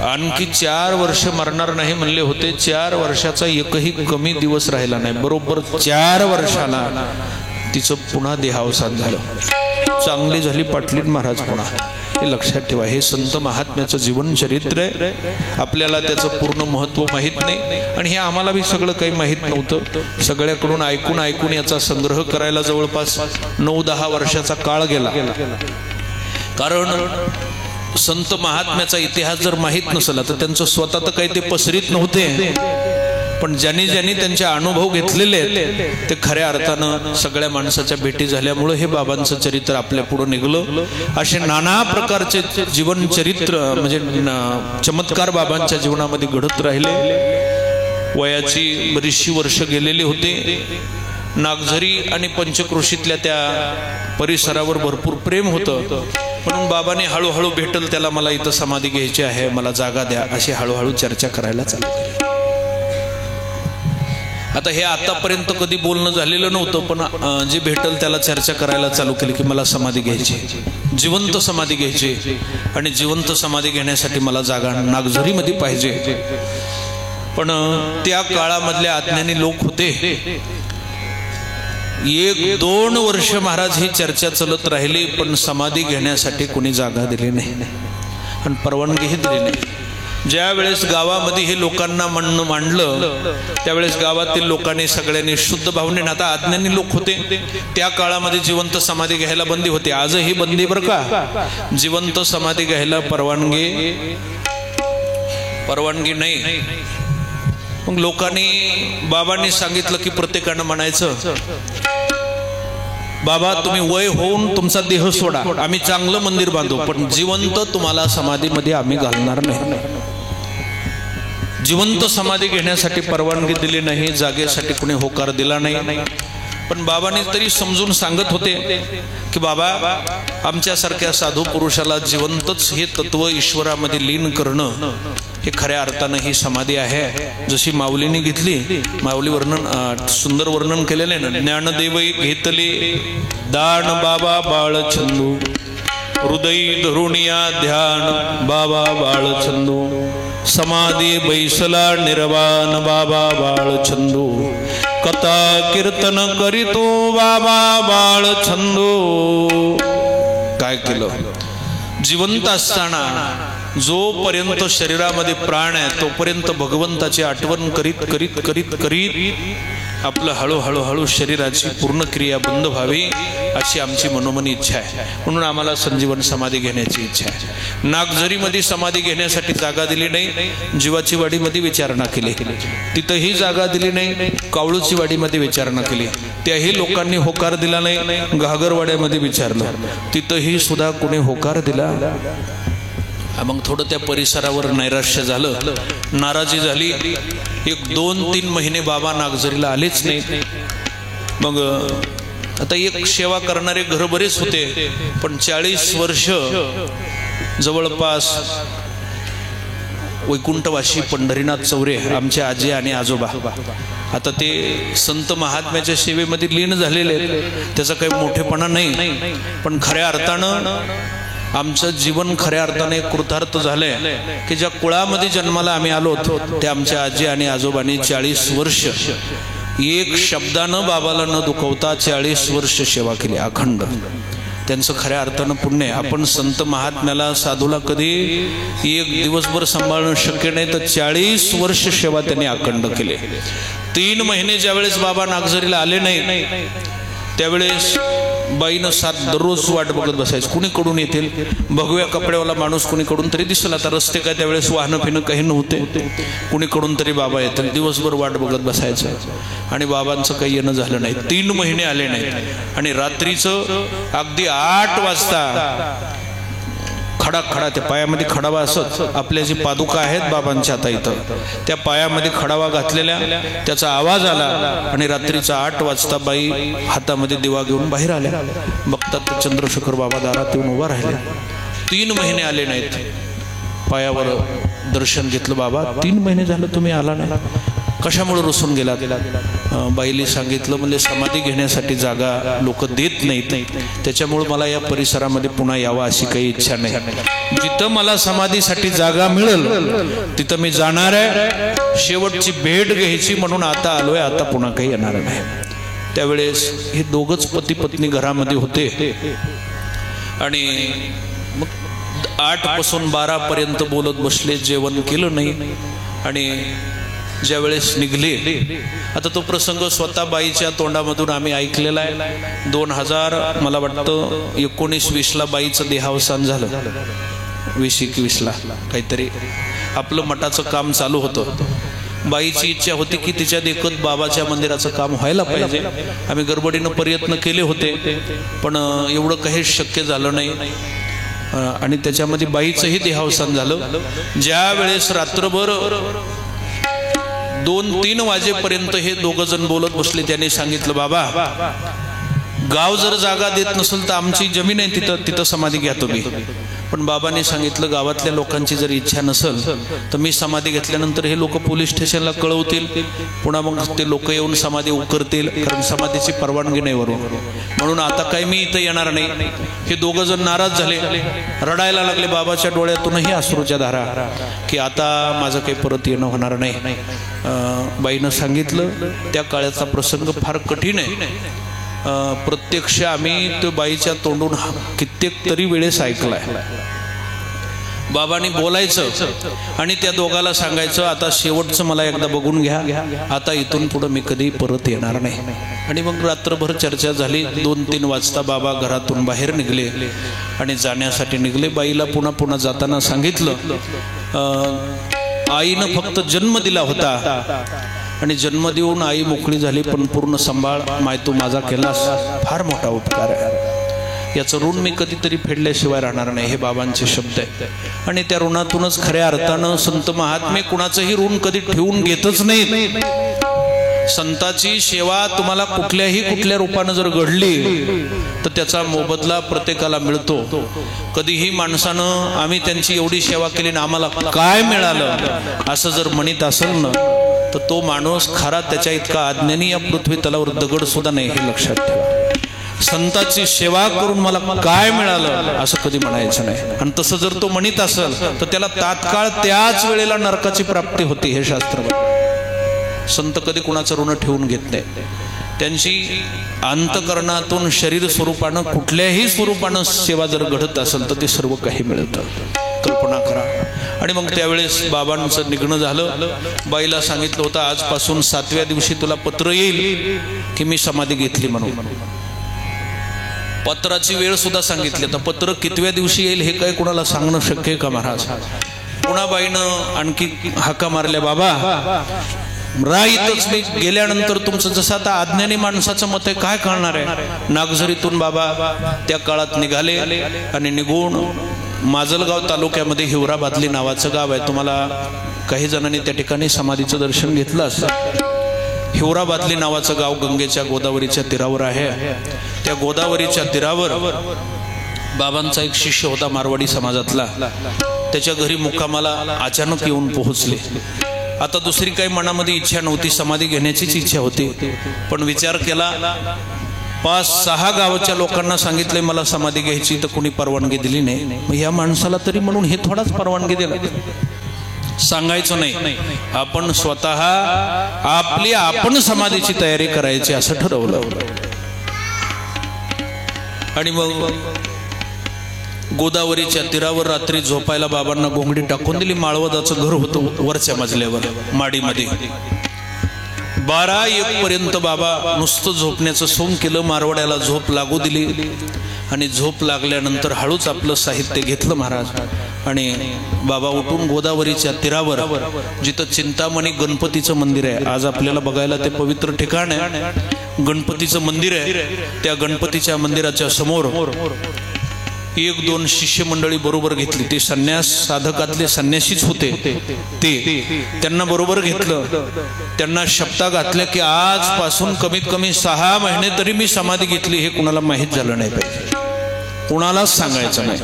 आणखी 4 वर्ष मरणार नाही म्हणले होते. 4 वर्षाचा एकही कमी दिवस राहिला नाही. बरोबर 4 वर्षाला तिचं पुन्हा देहावसान झालं. चांगली झाली पाटलीन महाराज पुन्हा. हे लक्षात ठेवा, हे संत महात्म्याचं जीवन चरित्र आहे. आपल्याला त्याचं पूर्ण महत्व माहीत नाही आणि हे आम्हाला बी सगळं काही माहीत नव्हतं. सगळ्याकडून ऐकून ऐकून याचा संग्रह करायला जवळपास 9-10 वर्षाचा काळ गेला. कारण संत महात्म्याचा इतिहास जर माहीत नसला तर त्यांचं स्वतः तर काही ते पसरीत नव्हते, पण ज्यांनी ज्यांनी त्यांचे अनुभव घेतलेले आहेत ते खऱ्या अर्थानं सगळ्या माणसाच्या भेटी झाल्यामुळे हे बाबांचं चरित्र आपल्या पुढे निघलं. असे नाना प्रकारचे जीवन चरित्र म्हणजे चमत्कार बाबांच्या जीवनामध्ये घडत राहिले. वयाची बरीचशी वर्ष गेलेली होते. नागझरी आणि पंचक्रोशीतल्या त्या परिसरावर भरपूर प्रेम होतं, म्हणून बाबाने हळूहळू भेटल त्याला मला इथं समाधी घ्यायची आहे, मला जागा द्या, अशी हळूहळू चर्चा करायला चालू केली. आता हे आतापर्यंत कधी बोलणं झालेलं नव्हतं, पण जे भेटल त्याला चर्चा करायला चालू केली की मला समाधी घ्यायची, जिवंत समाधी घ्यायची, आणि जिवंत समाधी घेण्यासाठी मला जागा नागझरीमध्ये पाहिजे. पण त्या काळामधले अज्ञानी लोक होते. 1-2 वर्ष महाराज ही चर्चा चालत राहिली, पण समाधी घेण्यासाठी कोणी जागा दिली नाही आणि परवानगीही दिली नाही. ज्या वेळेस गावामध्ये हे लोकांना मांडलं त्यावेळेस गावातील लोकांनी सगळ्यांनी शुद्ध भावनेने, आता अज्ञानी लोक होते त्या काळामध्ये जिवंत समाधी घ्यायला बंदी होती, आजही बंदी बरं का, जिवंत समाधी घ्यायला परवानगी नाही. मग लोकांनी बाबांनी सांगितलं की प्रत्येकानं म्हणायचं, बाबा तुम्ही वय होऊन तुमचा देह सोडा, आम्ही चांगलं मंदिर बांधू, पण जिवंत तुम्हाला समाधीमध्ये आम्ही घालणार नाही. जिवंत समाधी घेण्यासाठी परवानगी दिली नाही, जागेसाठी कोणी होकार दिला नाही. पण बाबांनी तरी समजून सांगत होते की बाबा आमच्यासारख्या साधू पुरुषाला जिवंतच हे तत्व ईश्वरामध्ये लीन करणं हे खऱ्या अर्थानं ही समाधी आहे. जशी माऊलीने घेतली, माऊली सुंदर वर्णन केलेले ना, ज्ञानदेवई घेतले दान बाबा बाळचंदू, हृदय धरुणिया ध्यान बाबा बाळचंदू, समाधी बैसला निर्वाण बाबा बाळचंदू, कथा कीर्तन करीतो बाबा बाळचंदू. काय केलं? जिवंत असताना जोपर्यंत शरीरामध्ये प्राण आहे तोपर्यंत भगवंताची आठवण करीत करीत करीत करीत आपलं हळूहळू शरीराची पूर्ण क्रिया बंद व्हावी अशी आमची मनोमनी इच्छा आहे. म्हणून आम्हाला संजीवन समाधी घेण्याची इच्छा आहे. नागझरीमध्ये समाधी घेण्यासाठी जागा दिली नाही, जीवाची वाडीमध्ये विचारणा केली, तिथंही जागा दिली नाही. कावळूची वाडीमध्ये विचारणा केली, त्याही लोकांनी होकार दिला नाही. घागरवाड्यामध्ये विचारलं, तिथंही सुद्धा कोणी होकार दिला. मग थोडं त्या परिसरावर नैराश्य झालं, नाराजी झाली. 1-2-3 महिने बाबा नागझरीला आलेच नाही. मग आता एक सेवा करणारे घर बरेच होते, पण 40 वर्ष जवळपास वैकुंठवासी पंढरीनाथ चौरे आमचे आजी आणि आजोबा आता ते संत महात्म्याच्या सेवेमध्ये लीन झालेले आहेत. त्याचा काही मोठेपणा नाही, पण खऱ्या अर्थानं आमचं जीवन खऱ्या अर्थाने कृतार्थ झालंय की ज्या कुळामध्ये जन्माला आम्ही आलो होतो त्या आमच्या आजी आणि आजोबांनी 40 वर्ष एक शब्दानं बाबाला न दुखवता 40 वर्ष सेवा केली अखंड. त्यांचं खऱ्या अर्थानं पुण्य आहे. आपण संत महात्म्याला साधूला कधी एक दिवसभर सांभाळणं शक्य नाही, तर 40 वर्ष सेवा त्यांनी अखंड केली. 3 महिने ज्यावेळेस बाबा नागझरीला आले नाही त्यावेळेस बाईनं 7 दररोज वाट बघत बसायचं, कुणीकडून येतील. भगव्या कपड्यावाला माणूस कुणीकडून तरी दिसला, आता रस्ते काय त्यावेळेस वाहनं फिरणं काही नव्हते, कुणीकडून तरी बाबा येतील. दिवसभर वाट बघत बसायचं आणि बाबांचं काही येणं झालं नाही. 3 महिने आले नाही. आणि रात्रीचं अगदी 8 वाजता खडा त्या पायामध्ये खडावा असत, आपल्या जी पादुका आहेत बाबांच्या आता इथं त्या पायामध्ये खडावा घातलेल्या, त्याचा आवाज आला आणि रात्रीचा 8 वाजता बाई हातामध्ये दिवा घेऊन बाहेर आल्या. बघतात चंद्रशेखर बाबा दारात येऊन उभा राहिले. 3 महिने आले नाहीत. पायावर दर्शन घेतलं, बाबा 3 महिने झालं तुम्ही आला नाही, कशामुळे रुसून गेला? बाईली सांगितलं, म्हणजे समाधी घेण्यासाठी जागा लोक देत नाहीत, त्याच्यामुळे मला या परिसरामध्ये पुन्हा यावं अशी काही इच्छा नाही. जिथं मला समाधीसाठी जागा मिळेल तिथं मी जाणार आहे, शेवटची भेट घ्यायची म्हणून आता आलोय, आता पुन्हा काही येणार नाही. त्यावेळेस हे दोघच पती पत्नी घरामध्ये होते आणि मग 8 पासून 12 पर्यंत बोलत बसले, जेवण केलं नाही. आणि ज्यावेळेस निघले, आता तो प्रसंग स्वतः बाईच्या तोंडामधून आम्ही ऐकलेला आहे. 2000 मला वाटतं 19-20 बाईचं देहावसान झालं, 20-21 काहीतरी आपलं मठाचं काम चालू होतं. बाईची इच्छा होती की तिच्या देखत बाबाच्या मंदिराचं काम व्हायला पाहिजे. आम्ही गडबडीनं प्रयत्न केले होते, पण एवढं काही शक्य झालं नाही. आणि त्याच्यामध्ये बाईचंही देहावसान झालं. ज्या वेळेस रात्रभर 2-3 वाजेपर्यंत हे दोघं जण बोलत बसले, त्यांनी सांगितलं, बाबा गाव जर जागा देत नसेल तर आमची जमीन आहे, तिथं समाधी घ्या तुम्ही. पण बाबांनी सांगितलं, गावातल्या लोकांची जर इच्छा नसेल तर मी समाधी घेतल्यानंतर हे लोक पोलीस स्टेशनला कळवतील, पुन्हा मग ते लोक येऊन समाधी उकरतील, कारण समाधीची परवानगी नाही वरून. म्हणून आता काय मी इथं येणार नाही. हे दोघं जण नाराज झाले, रडायला लागले. बाबाच्या डोळ्यातूनही अश्रूच्या धारा, की आता माझं काही परत येणं होणार नाही. बाईनं सांगितलं, त्या काळाचा प्रसंग फार कठीण आहे. प्रत्यक्ष आम्ही तो बाईच्या तोंडून कित्येक तरी वेळेस ऐकलाय. बाबांनी बोलायचं आणि त्या दोघाला सांगायचं, आता शेवटचं मला एकदा बघून घ्या, आता इथून पुढे मी कधी परत येणार नाही. आणि मग रात्रभर चर्चा झाली. 2-3 वाजता बाबा घरातून बाहेर निघले आणि जाण्यासाठी निघले. बाईला पुन्हा जाताना सांगितलं, आईनं फक्त जन्म दिला होता आणि जन्म देऊन आई मोकळी झाली, पण पूर्ण सांभाळ माय तू माझा केलास, फार मोठा उपकार आहे. याचं ऋण मी कधीतरी फेडल्याशिवाय राहणार नाही, हे बाबांचे शब्द आहेत. आणि त्या ऋणातूनच खऱ्या अर्थानं संत महात्मे कुणाचंही ऋण कधी ठेवून घेतच नाहीत. संताची सेवा तुम्हाला कुठल्या रूपानं जर घडली तर त्याचा मोबदला प्रत्येकाला मिळतो. कधीही माणसानं आम्ही त्यांची एवढी सेवा केली ना आम्हाला काय मिळालं असं जर म्हणत असेल ना, तर तो माणूस खरा त्याच्या इतका अज्ञानी या पृथ्वी तलावर दगड सुद्धा नाही, हे लक्षात ठेवा. संताची सेवा करून मला काय मिळालं असं कधी म्हणायचं नाही. आणि तसं जर तो म्हणत असेल तर त्याला तात्काळ त्याच वेळेला नरकाची प्राप्ती होती, हे शास्त्र. संत कधी कुणाचं ऋण ठेवून घेत नाही. त्यांची अंतकरणातून शरीर स्वरूपानं कुठल्याही स्वरूपानं सेवा जर घडत असेल तर ते सर्व काही मिळतं. कल्पना करा. आणि मग त्यावेळेस बाबांचं निघणं झालं. बाईला सांगितलं होतं, आजपासून 7व्या दिवशी तुला पत्र येईल की मी समाधी घेतली म्हणून. पत्राची वेळ सुद्धा सांगितली. आता पत्र कितव्या दिवशी येईल हे काय कोणाला सांगणं शक्य आहे का महाराज? पुन्हा बाईनं आणखी हाका मारल्या, बाबा राईतच मी गेल्यानंतर तुमचं जसं आता अज्ञानी माणसाचं मत आहे, काय कळणार आहे. नागझरीतून बाबा त्या काळात निघाले आणि निघून माजलगाव तालुक्यामध्ये हिवराबादली नावाचं गाव आहे. तुम्हाला काही जणांनी त्या ठिकाणी समाधीचं दर्शन घेतलं असं. हिवराबादली नावाचं गाव गंगेच्या गोदावरीच्या तीरावर आहे. त्या गोदावरीच्या तीरावर बाबांचा एक शिष्य होता मारवाडी समाजातला. त्याच्या घरी मुक्कामाला अचानक येऊन पोहोचले. आता दुसरी काही मनामध्ये इच्छा नव्हती, समाधी घेण्याचीच इच्छा होती. पण विचार केला, 5-6 गावाच्या लोकांना सांगितले मला समाधी घ्यायची, तर कोणी परवानगी दिली नाही. मग या माणसाला तरी म्हणून हे थोडाच परवानगी दिला. सांगायचं नाही, आपण स्वतः आपण समाधीची तयारी करायची असं ठरवलं. आणि मग गोदावरीच्या तीरावर रात्री झोपायला बाबांना घोंगडी टाकून दिली. माळवदाचं घर होतं वरच्या मजल्यावर माडीमध्ये. 12-1 पर्यंत बाबा नुसतं झोपण्याचं सोंग केलं. मारवाड्याला झोप लागू दिली आणि झोप लागल्यानंतर हळूच आपलं साहित्य घेतलं महाराज आणि बाबा उठून गोदावरीच्या तीरावर, जिथं चिंतामणी गणपतीचं मंदिर आहे, आज आपल्याला बघायला ते पवित्र ठिकाण आहे, गणपतीचं मंदिर आहे. त्या गणपतीच्या मंदिराच्या समोर 1-2 शिष्यमंडळी बरोबर घेतली. ते संन्यास साधकातले संन्यासीच होते. त्यांना बरोबर घेतलं. त्यांना शब्द घातल्या की आजपासून कमीत कमी 6 महिने तरी मी समाधी घेतली, हे कुणाला माहीत झालं नाही पाहिजे, कुणालाच सांगायचं नाही.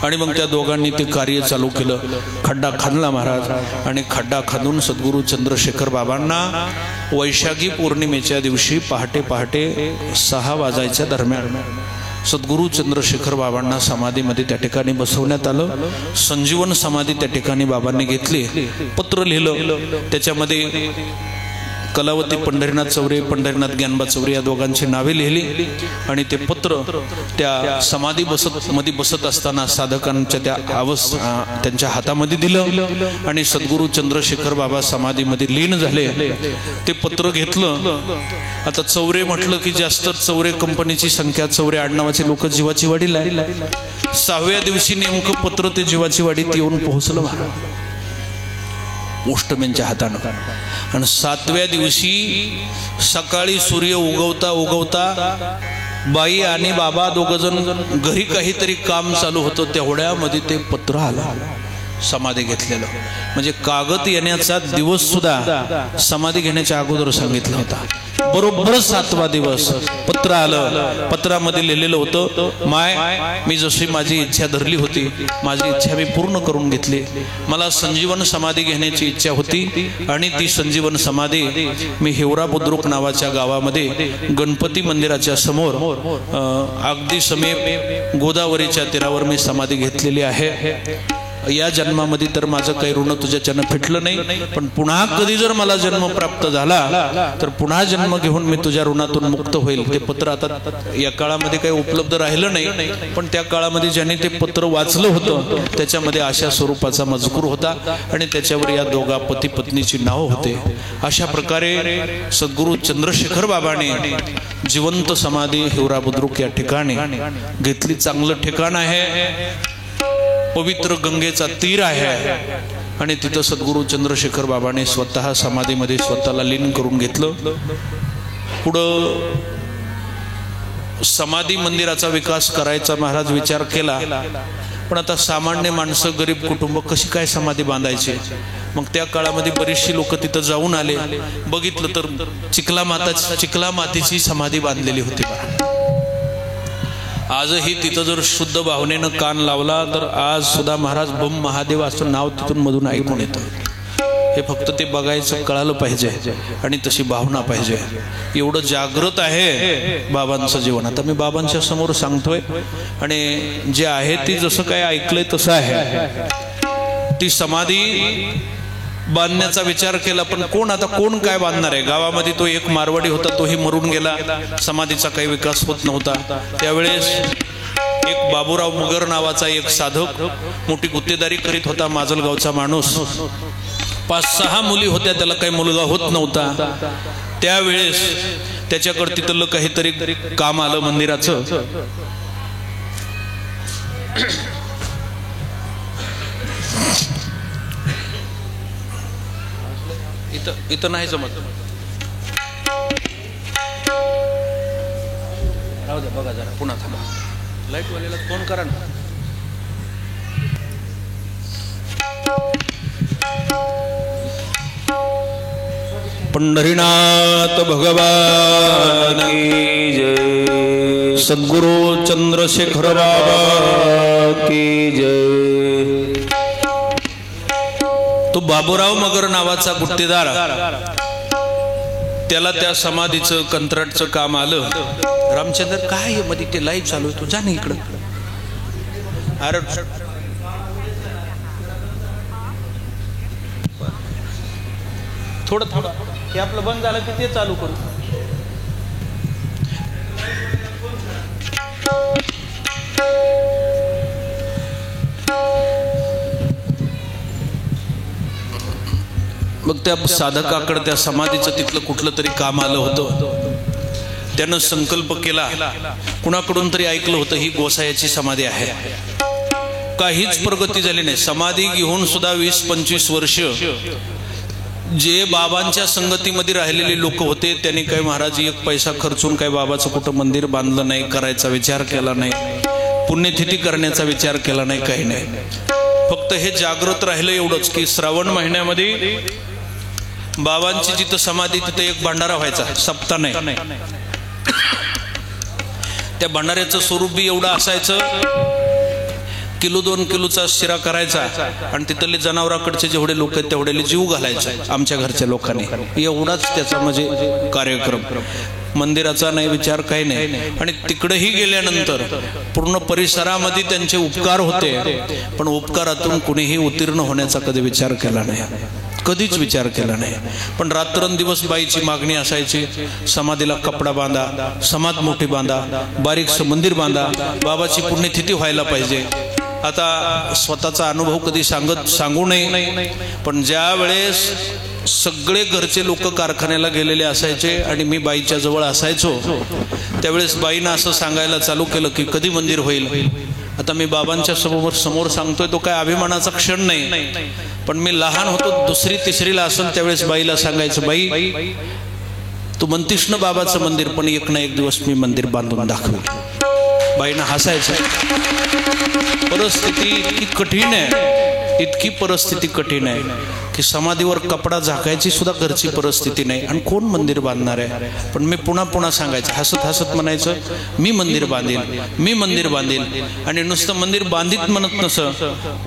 आणि मग त्या दोघांनी ते कार्य चालू केलं. खड्डा खांदला महाराज आणि खड्डा खांदून सद्गुरू चंद्रशेखर बाबांना वैशाखी पौर्णिमेच्या दिवशी पहाटे 6 वाजायच्या दरम्यान सद्गुरू चंद्रशेखर बाबांना समाधीमध्ये त्या ठिकाणी बसवण्यात आलं. संजीवन समाधी त्या ठिकाणी बाबांनी घेतली. पत्र लिहिलं, त्याच्यामध्ये कलावती पंढरीनाथ चौरे, पंढरीनाथ ज्ञानबा चौरे या दोघांची नावे लिहिली आणि ते पत्र त्या समाधी मध्ये बसत असताना साधकांच्या त्यांच्या हातामध्ये दिलं आणि सद्गुरू चंद्रशेखर बाबा समाधीमध्ये लीन झाले. ते पत्र घेतलं. आता चौरे म्हटलं की जास्त चौरे कंपनीची संख्या, चौरे आडनावाचे लोक जीवाची वाडीला. 6व्या दिवशी नेमकं पत्र ते जीवाची वाडीत येऊन पोहोचलं. उष्टमेंच्या हातानं. आणि 7व्या दिवशी सकाळी सूर्य उगवता उगवता बाई आणि बाबा दोघंजण घरी काहीतरी काम चालू होतं, तेवढ्यामध्ये ते पत्र आलं समाधी घेतलेलं. म्हणजे कागद येण्याचा दिवस सुद्धा समाधी घेण्याच्या अगोदर सांगितला होता. बरोबर 7वा दिवस पत्र आलं. पत्रामध्ये लिहिलेलं होतं, माय मी जशी माझी इच्छा धरली होती, माझी इच्छा मी पूर्ण करून घेतली. मला संजीवन समाधी घेण्याची इच्छा होती आणि ती संजीवन समाधी मी हिवरा बुद्रुक नावाच्या गावामध्ये गणपती मंदिराच्या समोर अगदी समीप गोदावरीच्या तीरावर मी समाधी घेतलेली आहे. या जन्मामध्ये तर माझं काही ऋण तुझ्याच्यानं फिटलं नाही, पण पुन्हा कधी जर मला जन्म प्राप्त झाला तर पुन्हा जन्म घेऊन मी तुझ्या ऋणातून मुक्त होईल. ते पत्र आता या काळामध्ये काही उपलब्ध राहिलं नाही, पण त्या काळामध्ये ज्यांनी ते पत्र वाचलं होतं त्याच्यामध्ये अशा स्वरूपाचा मजकूर होता आणि त्याच्यावर या दोघा पती पत्नीची नाव होते. अशा प्रकारे सद्गुरू चंद्रशेखर बाबाने जिवंत समाधी हिवरा बुद्रुक या ठिकाणी घेतली. चांगलं ठिकाण आहे, पवित्र गंगेचा तीर आहे आणि तिथं सद्गुरू चंद्रशेखर बाबाने स्वतः समाधीमध्ये स्वतःला लीन करून घेतलं. पुढं समाधी मंदिराचा विकास करायचा महाराज विचार केला, पण आता सामान्य माणसं गरीब कुटुंब कशी काय समाधी बांधायची. मग त्या काळामध्ये बरीचशी लोक तिथं जाऊन आले. बघितलं तर चिखला मातीची समाधी बांधलेली होती. आजही तिथं जर शुद्ध भावनेनं कान लावला तर आज सुद्धा महाराज बम महादेव असं नाव तिथून मधून ऐकून येतं. हे फक्त ते बघायचं कळालं पाहिजे आणि तशी भावना पाहिजे. एवढं जागृत आहे बाबांचं जीवन. आता मी बाबांच्या समोर सांगतोय आणि जे आहे ती जसं काय ऐकलंय तसं आहे. ती समाधी बांधण्याचा विचार केला, पण कोण काय बांधणार आहे. गावामध्ये तो एक मारवाडी होता, तोही मरून गेला. समाधीचा काही विकास होत नव्हता. त्यावेळेस एक बाबूराव मगर नावाचा एक साधक मोठी गुत्तेदारी करीत होता, माजलगावचा माणूस. 5-6 मुली होत्या, त्याला काही मुलगा होत नव्हता. त्यावेळेस त्याच्याकडे तिथलं काहीतरी काम आलं मंदिराचं. इथं नाही जमत, राहू द्या. बघा जरा पुन्हा थांबा, लाईट वाल्याला फोन करा ना. पंढरीनाथ भगवान की जय. सद्गुरु चंद्रशेखर बाबा की जय. तो बाबूराव मगर नावाचा गुत्तेदार, त्याला त्या समाधीचं कंत्राटचं काम आलं. रामचंद्र काय मध्ये ते लाईव्ह चालू आहे, तू जा ना इकडं. अरे थोडं थांबा, हे आपलं बंद झालं की ते चालू करू. मग त्या साधकाकडे त्या समाधीचं तिथलं कुठलं तरी काम आलं होतं. त्यानं संकल्प केला, कुणाकडून तरी ऐकलं होतं ही गोसायाची समाधी आहे. काहीच प्रगती झाली नाही. समाधी घेऊन सुद्धा 20-25 वर्ष जे बाबांच्या संगतीमध्ये राहिलेले लोक होते त्यांनी काही महाराज एक पैसा खर्चून काही बाबाचं कुठं मंदिर बांधलं नाही, करायचा विचार केला नाही, पुण्यतिथी करण्याचा विचार केला नाही, काही नाही. फक्त हे जागृत राहिलं एवढंच की श्रावण महिन्यामध्ये बाबांची जिथं समाधी तिथं एक भंडारा व्हायचा, सप्ताह नाही. त्या भंडाऱ्याचं स्वरूप बी एवढं असायचं, 1-2 किलोचा शिरा करायचा आणि तिथले जनावराकडचे जेवढे लोक आहेत तेवढे जीव घालायचे आमच्या घरच्या लोकांनी. एवढाच त्याचा म्हणजे कार्यक्रम. मंदिराचा नाही विचार काही नाही. आणि तिकडेही गेल्यानंतर पूर्ण परिसरामध्ये त्यांचे उपकार होते, पण उपकारातून कुणीही उत्तीर्ण होण्याचा कधी विचार केला नाही, कधीच विचार केला नाही. पण रात्रंदिवस बाईची मागणी असायची, समाधीला कपडा बांधा, समाध मोठी बांधा, बारीकसं मंदिर बांधा, बाबाची पुण्यतिथी व्हायला पाहिजे. आता स्वतःचा अनुभव कधी सांगू नये, पण ज्या वेळेस सगळे घरचे लोक कारखान्याला गेलेले असायचे आणि मी बाईच्या जवळ असायचो, त्यावेळेस बाईनं असं सांगायला चालू केलं की कधी मंदिर होईल. आता मी बाबांच्या समोर सांगतोय तो काय अभिमानाचा क्षण नाही, पण मी लहान होतो, 2री 3रीला असेल त्यावेळेस बाईला सांगायचं, बाई तू म्हणतीस ना बाबाचं मंदिर, पण एक ना एक दिवस मी मंदिर बांधून दाखवेल. बाईनं हसायचं. परिस्थिती इतकी कठीण आहे, इतकी परिस्थिती कठीण आहे की समाधीवर कपडा झाकायची सुद्धा घरची परिस्थिती नाही, आणि कोण मंदिर बांधणार आहे. पण मी पुन्हा सांगायचं, हसत हसत म्हणायचं, मी मंदिर बांधेल, मी मंदिर बांधेल. आणि नुसतं मंदिर बांधित म्हणत नसं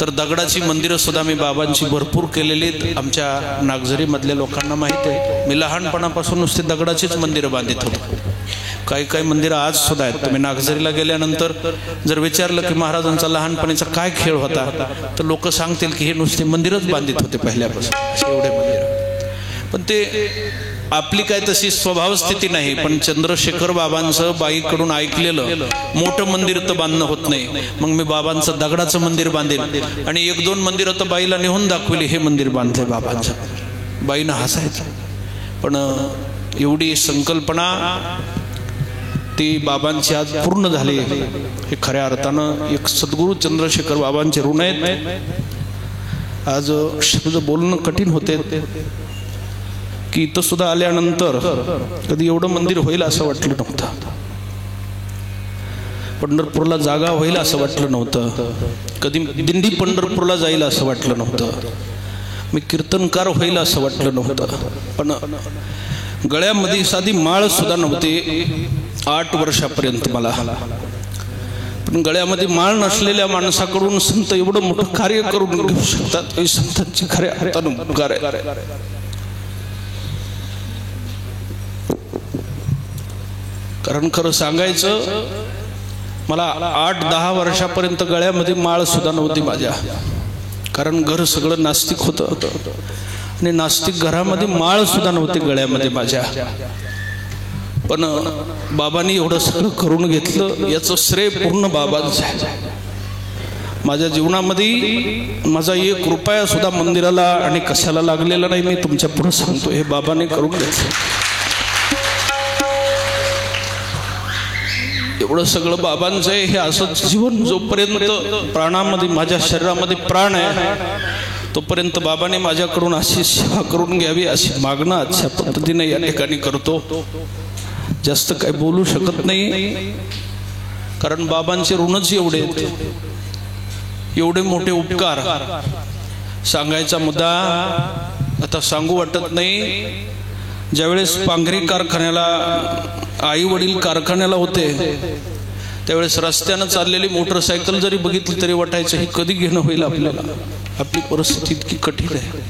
तर दगडाची मंदिरं सुद्धा मी बाबांची भरपूर केलेली आहेत. आमच्या नागझरीमधल्या लोकांना माहिती आहे, मी लहानपणापासून नुसते दगडाचीच मंदिरं बांधित होतो. काही मंदिरं आज सुद्धा आहेत. तुम्ही नागझरीला गेल्यानंतर जर विचारलं की महाराजांचा लहानपणीचा काय खेळ होता, तर लोक सांगतील की हे नुसते मंदिरच बांधित होते पहिल्यापासून, असे एवढे मंदिर. पण ते आपली काय तशी स्वभाव स्थिती नाही. पण चंद्रशेखर बाबांचं बाईकडून ऐकलेलं मोठं मंदिर तर बांधणं होत नाही, मग मी बाबांचं दगडाचं मंदिर बांधेल. आणि 1-2 मंदिरं तर बाईला नेहून दाखवली, हे मंदिर बांधले बाबांचं. बाईनं हसायचं. पण एवढी संकल्पना ती बाबांची आज पूर्ण झाली. हे खऱ्या अर्थानं एक सद्गुरू चंद्रशेखर बाबांचे ऋण आहेत. आज शब्द बोलणं कठीण होते की इथं सुद्धा आल्यानंतर कधी एवढं मंदिर होईल असं वाटलं नव्हतं, पंढरपूरला जागा होईल असं वाटलं नव्हतं, कधी दिंडी पंढरपूरला जाईल असं वाटलं नव्हतं, मी कीर्तनकार होईल असं वाटलं नव्हतं. पण गळ्यामध्ये साधी माळ सुद्धा नव्हती 8 वर्षापर्यंत मला. पण गळ्यामध्ये माळ नसलेल्या माणसाकडून संत एवढं मोठं कार्य करून घेऊ शकतात, हे संतांची खऱ्या अर्थानं उपकार आहे. कारण खरं सांगायचं, मला 8-10 वर्षापर्यंत गळ्यामध्ये माळ सुद्धा नव्हती माझ्या. कारण घर सगळं नास्तिक होतं आणि नास्तिक घरामध्ये माळ सुद्धा नव्हती गळ्यामध्ये माझ्या. पण बाबांनी एवढं सगळं करून घेतलं, याचं श्रेय पूर्ण बाबांचं आहे. माझ्या जीवनामध्ये माझा 1 रुपया सुद्धा मंदिराला आणि कशाला लागलेला नाही. मी तुमच्या पुढे सांगतो, हे बाबांनी करून घेतलं. एवढं सगळं बाबांचं आहे. हे असं जीवन जोपर्यंत प्राणामध्ये, माझ्या शरीरामध्ये प्राण आहे, तोपर्यंत बाबाने माझ्याकडून अशी सेवा करून घ्यावी अशी मागणं अशा पद्धतीने या ठिकाणी करतो. जास्त काही बोलू शकत नाही, कारण बाबांचे ऋणच एवढे आहेत, एवढे मोठे उपकार. सांगायचा मुद्दा आता सांगू वाटत नाही. ज्यावेळेस पांघरी कारखान्याला आई वडील कारखान्याला होते, त्यावेळेस रस्त्यानं चाललेली मोटरसायकल जरी बघितली तरी वाटायचं हे कधी घेणं होईल आपल्याला. आपली परिस्थिती इतकी कठीण आहे,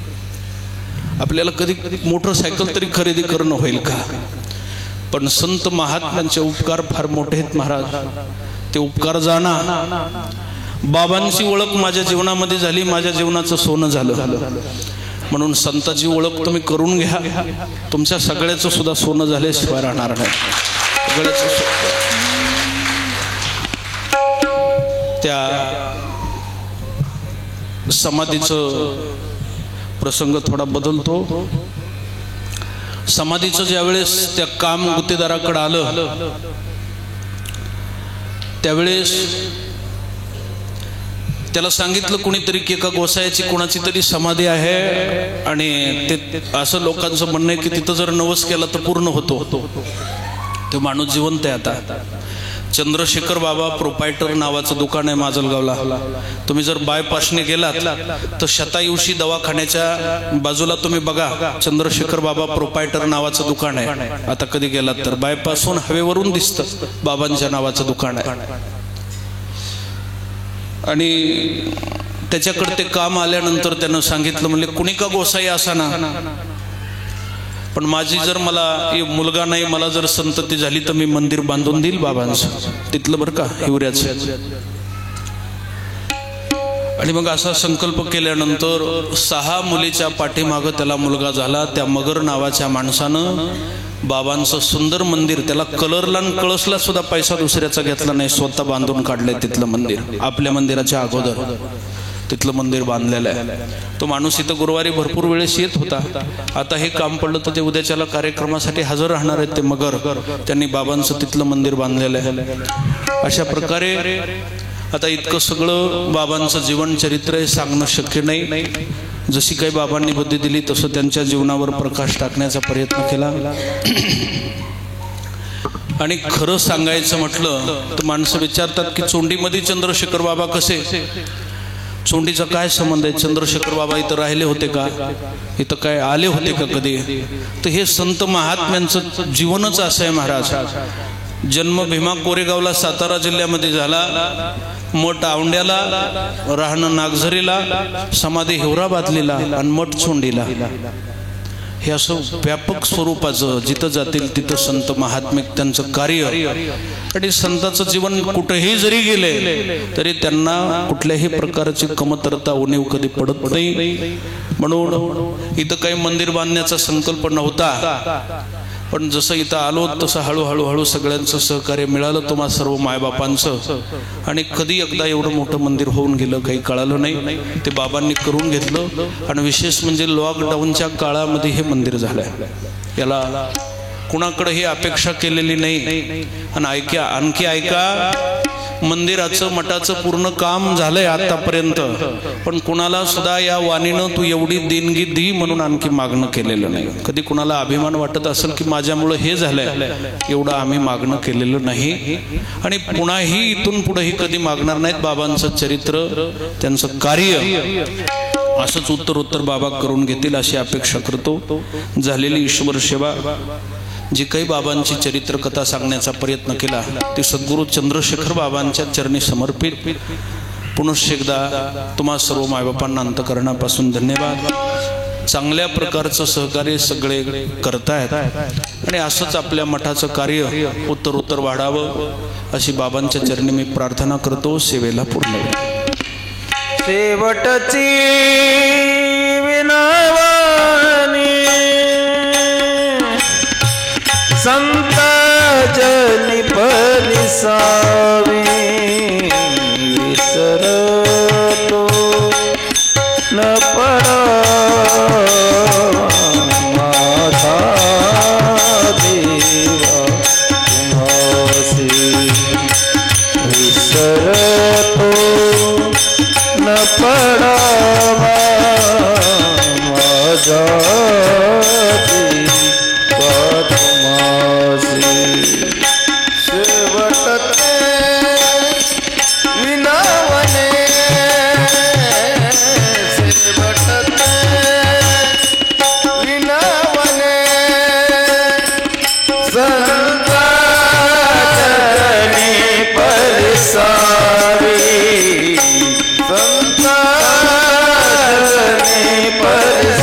आपल्याला कधी मोटरसायकल तरी खरेदी करणं होईल का. पण संत महात्म्यांचे उपकार फार मोठे आहेत महाराज. ते उपकार जाणा. बाबांची ओळख माझ्या जीवनामध्ये झाली, माझ्या जीवनाचं सोनं झालं. म्हणून संतांची ओळख तुम्ही करून घ्या, तुमच्या सगळ्याचं सुद्धा सोनं झाल्याशिवाय राहणार नाही. त्या समाधीचं प्रसंग थोडा बदलतो. समाधीचं ज्यावेळेस त्या काम गुत्तेदाराकडे आलं, त्यावेळेस त्याला सांगितलं कुणीतरी की एका गोसायाची कोणाची तरी समाधी आहे, आणि ते असं लोकांचं म्हणणं आहे की तिथं जर नवस केला तर पूर्ण होतो. तो माणूस जिवंत आहे आता. चंद्रशेखर बाबा प्रोपायटर नावाचं दुकान आहे माजलगावला. तुम्ही जर बायपासने गेलात तर शतायुषी दवाखान्याच्या बाजूला तुम्ही बघा, चंद्रशेखर बाबा प्रोपायटर नावाचं दुकान आहे. आता कधी गेलात तर बायपासून हवेवरून दिसतं बाबांच्या नावाचं दुकान आहे. आणि त्याच्याकडे ते काम आल्यानंतर त्यानं सांगितलं, म्हणजे कुणी का गोसाई असा ना, पण माझी जर मला मुलगा नाही, मला जर संतती झाली तर मी मंदिर बांधून देईल बाबांचं तिथलं, बरं का, हिवऱ्याचं. आणि मग असा संकल्प केल्यानंतर 6 मुलीच्या पाठीमागं त्याला मुलगा झाला. त्या मगर नावाच्या माणसानं बाबांचं सुंदर मंदिर, त्याला कलरला आणि कळसला सुद्धा पैसा दुसऱ्याचा घेतला नाही, स्वतः बांधून काढलंय तिथलं मंदिर. आपल्या मंदिराच्या अगोदर तिथलं मंदिर बांधलेलं आहे. तो माणूस इथं गुरुवारी भरपूर वेळेस येत होता. आता हे काम पडलं तर ते उद्याच्याला कार्यक्रमासाठी हजर राहणार आहेत ते मगर. त्यांनी बाबांचं तिथलं मंदिर बांधलेलं आहे. अशा प्रकारे आता इतकं सगळं बाबांचं जीवन चरित्र हे सांगणं शक्य नाही. जशी काही बाबांनी बुद्धी दिली तसं त्यांच्या जीवनावर प्रकाश टाकण्याचा प्रयत्न केला. आणि खरं सांगायचं म्हटलं तर माणसं विचारतात की चोंडीमध्ये चंद्रशेखर बाबा कसे, चोंडीचा काय संबंध आहे, चंद्रशेखर बाबा इथं राहिले होते का, इथं काय आले होते का कधी. तर हे संत महात्म्यांचं जीवनच असं आहे महाराज. जन्म भीमा कोरेगावला सातारा जिल्ह्यामध्ये झाला, मठ औंड्याला, राहणं नागझरीला, समाधी हिवराबादलीला आणि मठ चोंडीला. हे असं व्यापक स्वरूपाचं जिथं जातील तिथं संत महात्मे त्यांचं कार्य. आणि संतांचं जीवन कुठेही जरी गेले तरी त्यांना कुठल्याही प्रकारची कमतरता उणीव कधी पडत नाही. म्हणून इथं काही मंदिर बांधण्याचा संकल्प नव्हता, पण जसं इथं आलो तसं हळूहळू सगळ्यांचं सहकार्य मिळालं तुम्हा सर्व मायबापांचं. आणि कधी एकदा एवढं मोठं मंदिर होऊन गेलं काही कळालं नाही. ते बाबांनी करून घेतलं. आणि विशेष म्हणजे लॉकडाऊनच्या काळामध्ये हे मंदिर झालंय. याला कुणाकडे ही अपेक्षा केलेली नाही. आणि आणखी ऐका, मंदिराचं मठाचं पूर्ण काम झालंय आतापर्यंत, पण कुणाला सुद्धा या वाणीनं तू एवढी देणगी दी म्हणून आणखी मागणं केलेलं नाही. कधी कुणाला अभिमान वाटत असेल की माझ्यामुळे हे झालंय, एवढं आम्ही मागणं केलेलं नाही. आणि पुन्हाही इथून पुढेही कधी मागणार नाहीत. बाबांचं चरित्र, त्यांचं कार्य असंच उत्तरोत्तर बाबा करून घेतील अशी अपेक्षा करतो. झालेली ईश्वर सेवा, जी काही बाबांची चरित्र कथा सांगण्याचा प्रयत्न केला ती सद्गुरू चंद्रशेखर बाबांच्या चरणी समर्पित. पुनश्च एकदा तुम्हा सर्व मायबापांना अंतःकरणापासून धन्यवाद. चांगल्या प्रकारचं सहकार्य सगळे करतायत आणि असंच आपल्या मठाचं कार्य उत्तरोत्तर वाढावं अशी बाबांच्या चरणी मी प्रार्थना करतो. सेवेला पूर्ण शेवटची विनवणी संत जनी परिसावी विसरतो न पडा माझा देवा तुम्हासी विसरतो न पडावा माझा देवा तुम्हासी. शेवटते विनवणे शेवटते विनवणे संत जनी परिसावी संत जनी परिसावी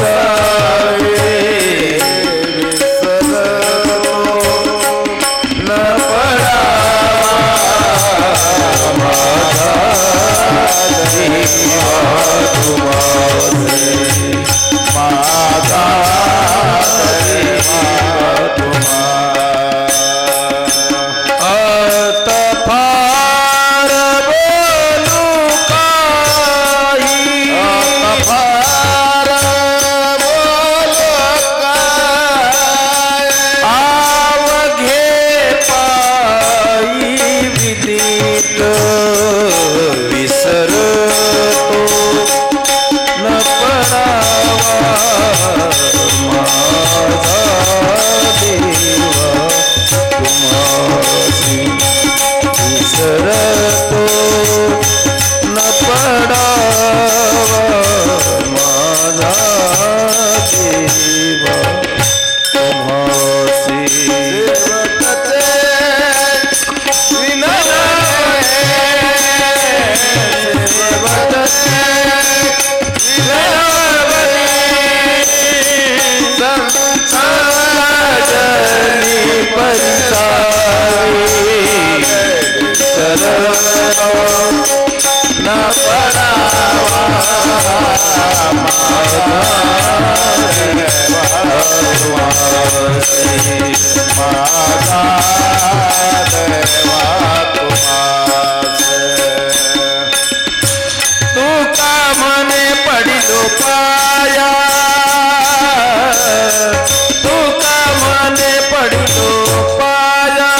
पडिलो पाया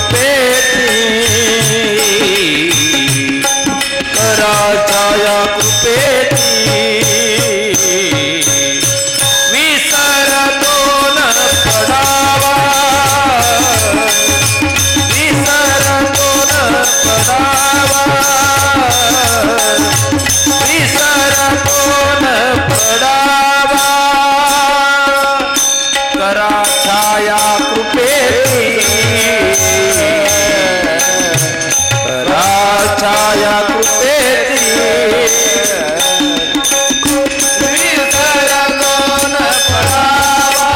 कृपेची कराच्या या कृपेची विसरतो न पडावा विसरतो न पडावा विसरतो न पडावा कराच्या या कृपेची कराच्या या कृपेची विसरतो न पडावा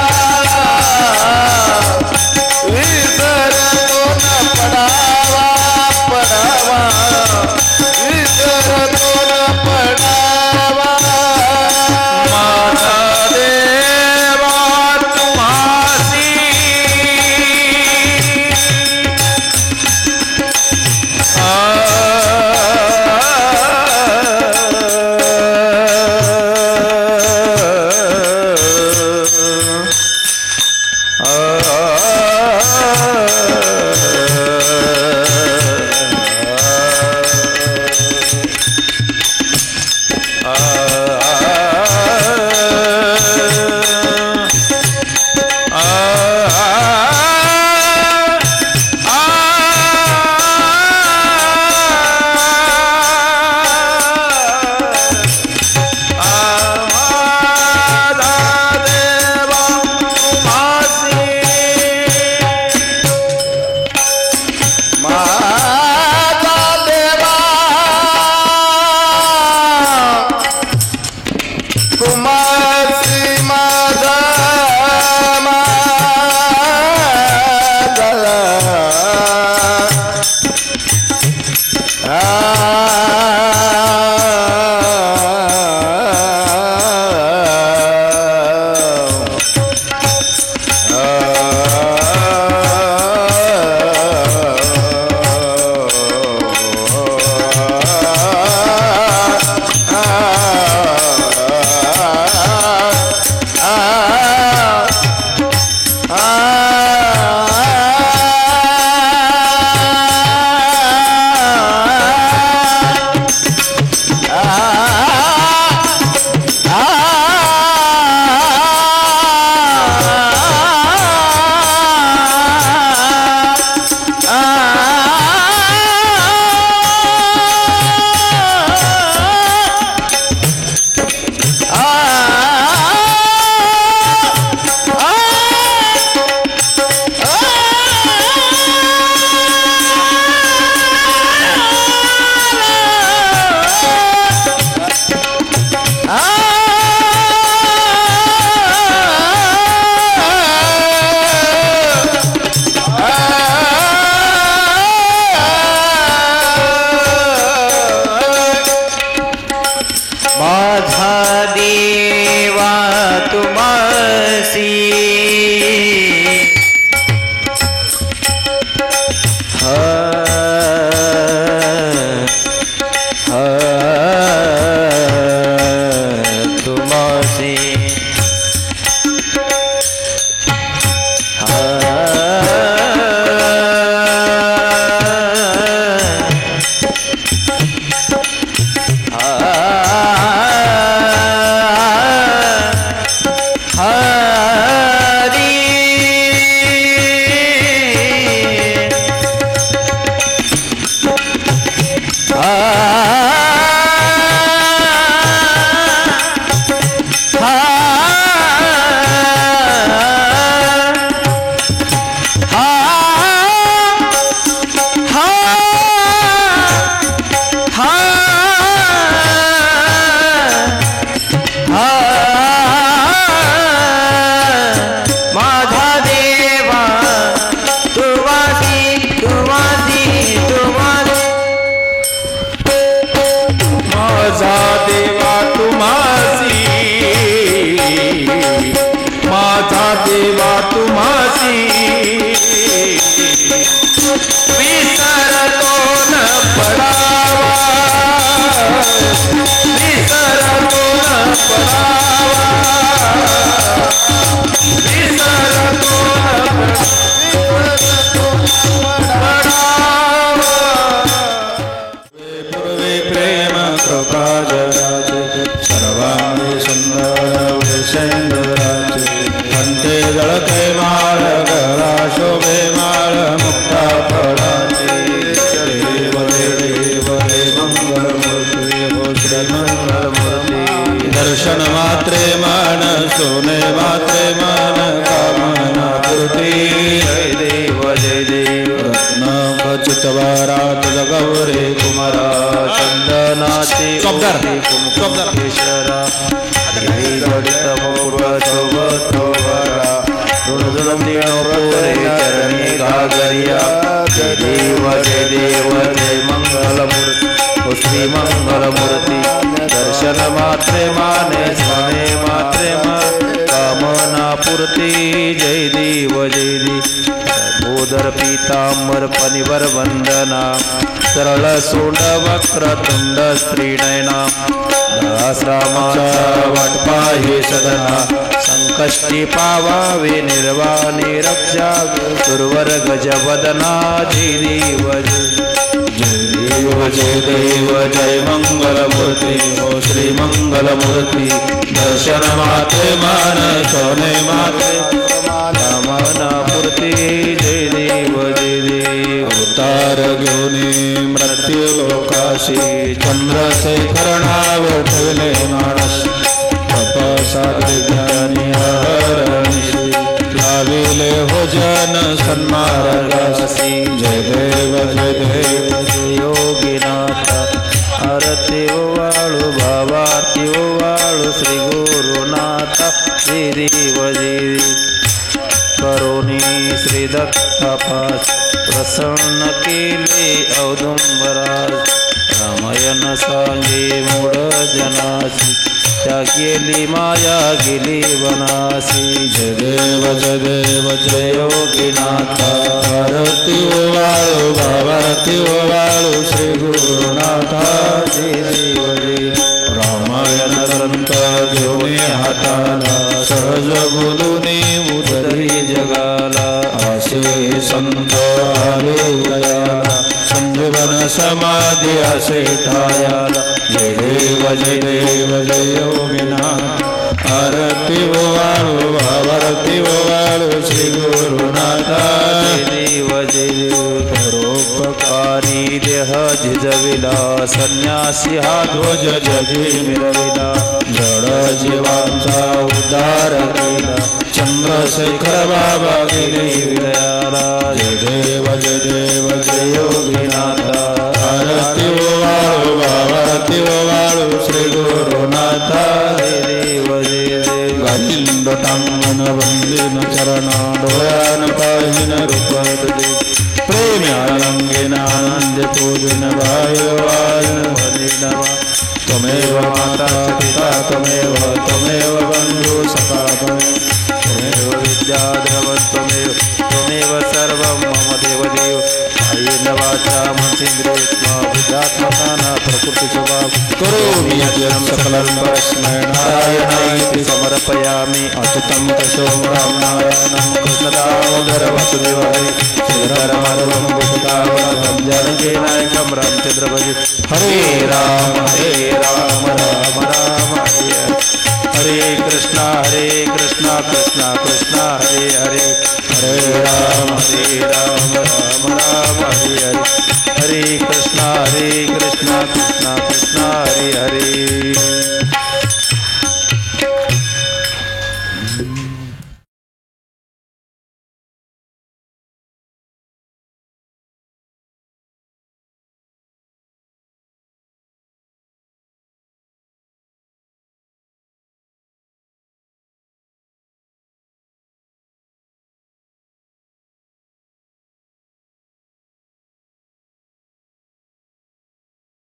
विसरतो न पडावा पडावा विसरतो न पडावा माझा देवा तुम्हासी मान सोने मात्रे मान कामना पूर्ती जय देव जय देव रत्न खचितवारात गौरे कुमारा चंदनाचे कुमकुमेश्वरा गणित मुकुट शोभतोवरा चरणी घागरिया जय देव जय मंगलमूर्ती श्री मंगलमूर्ती दर्शन मात्रे माने स्वाने मात्रे कामना पूर्ती जय देव बोधर पीतांबर पनिवर वंदना सरळ सोंड वक्रतुंड स्त्रीनयना दासरामाचा वाटपा हे सदना संकष्टी पावावे निर्वाणी रक्षा सुरवर गजवदना जय देव जय मंगलमूर्ती हो श्री मंगलमूर्ती दर्शन माते मान सोने माते कामना पूर्ती जय देव अवतार घेऊन मृत्यू लोकाशी चंद्रशेखर नाव ठेवले माणस तपसाचे ज्ञानी हरणीशी लाविले हो जन सन्मार्गासी जय देव योगीनाथ आरती वाळू भावाती वाळू श्री गुरुनाथ जय देव करोनी श्री दत्तापास प्रसन्न केले औदुंबराज रामायण सांगे मूढ जनासी त्या गेली माया गेली वनासी जय देव जय योगीनाथ आरती वाळू भावारती वाळू श्री गुरुनाथ जय देव रामायण ग्रंथ घेऊन हाताला सहज बोलून उदरी जगाला असे संत आले दयाला संजीवन समाधी असे ठायाला जय देव जय योगीनाथ आरती वाळू भावारती वाळू श्री गुरुनाथ जय देव परोपकारी देह झिजविला संन्यासी हा ध्वज जगी मिरविला जड जीवांचा उद्धार केला चंद्रशेखर बाबा गेले विलयाला जय देव जय योगीनाथ आरती वाळू भावारती वाळू श्री गुरुनाथ जय देव गालिंडटांगण वंदिन चरण डोळ्यान पाहिन रूप प्रेम्यालंगेन आनंद पूजन वायुवायन वदिनवा त्वमेव माता पिता त्वमेव बंधु सखा त्वमेव विद्या द्रव त्वमेव सर्वं मम देवदेव कायेन वाचा मनसेन्द्रियेण बुद्ध्यात्मना प्रकृति स्वभाव करोमि यत् सकलं परस्मै नारायणाय समर्पयामि अच्युतं केशवं रामनारायणं कृष्णदामोदर वासुदेवाय श्रीधरमाधवं गोपिकावल्लभं जानकीनायकं रामचन्द्र भजे हरे राम राम राम हरे कृष्ण कृष्ण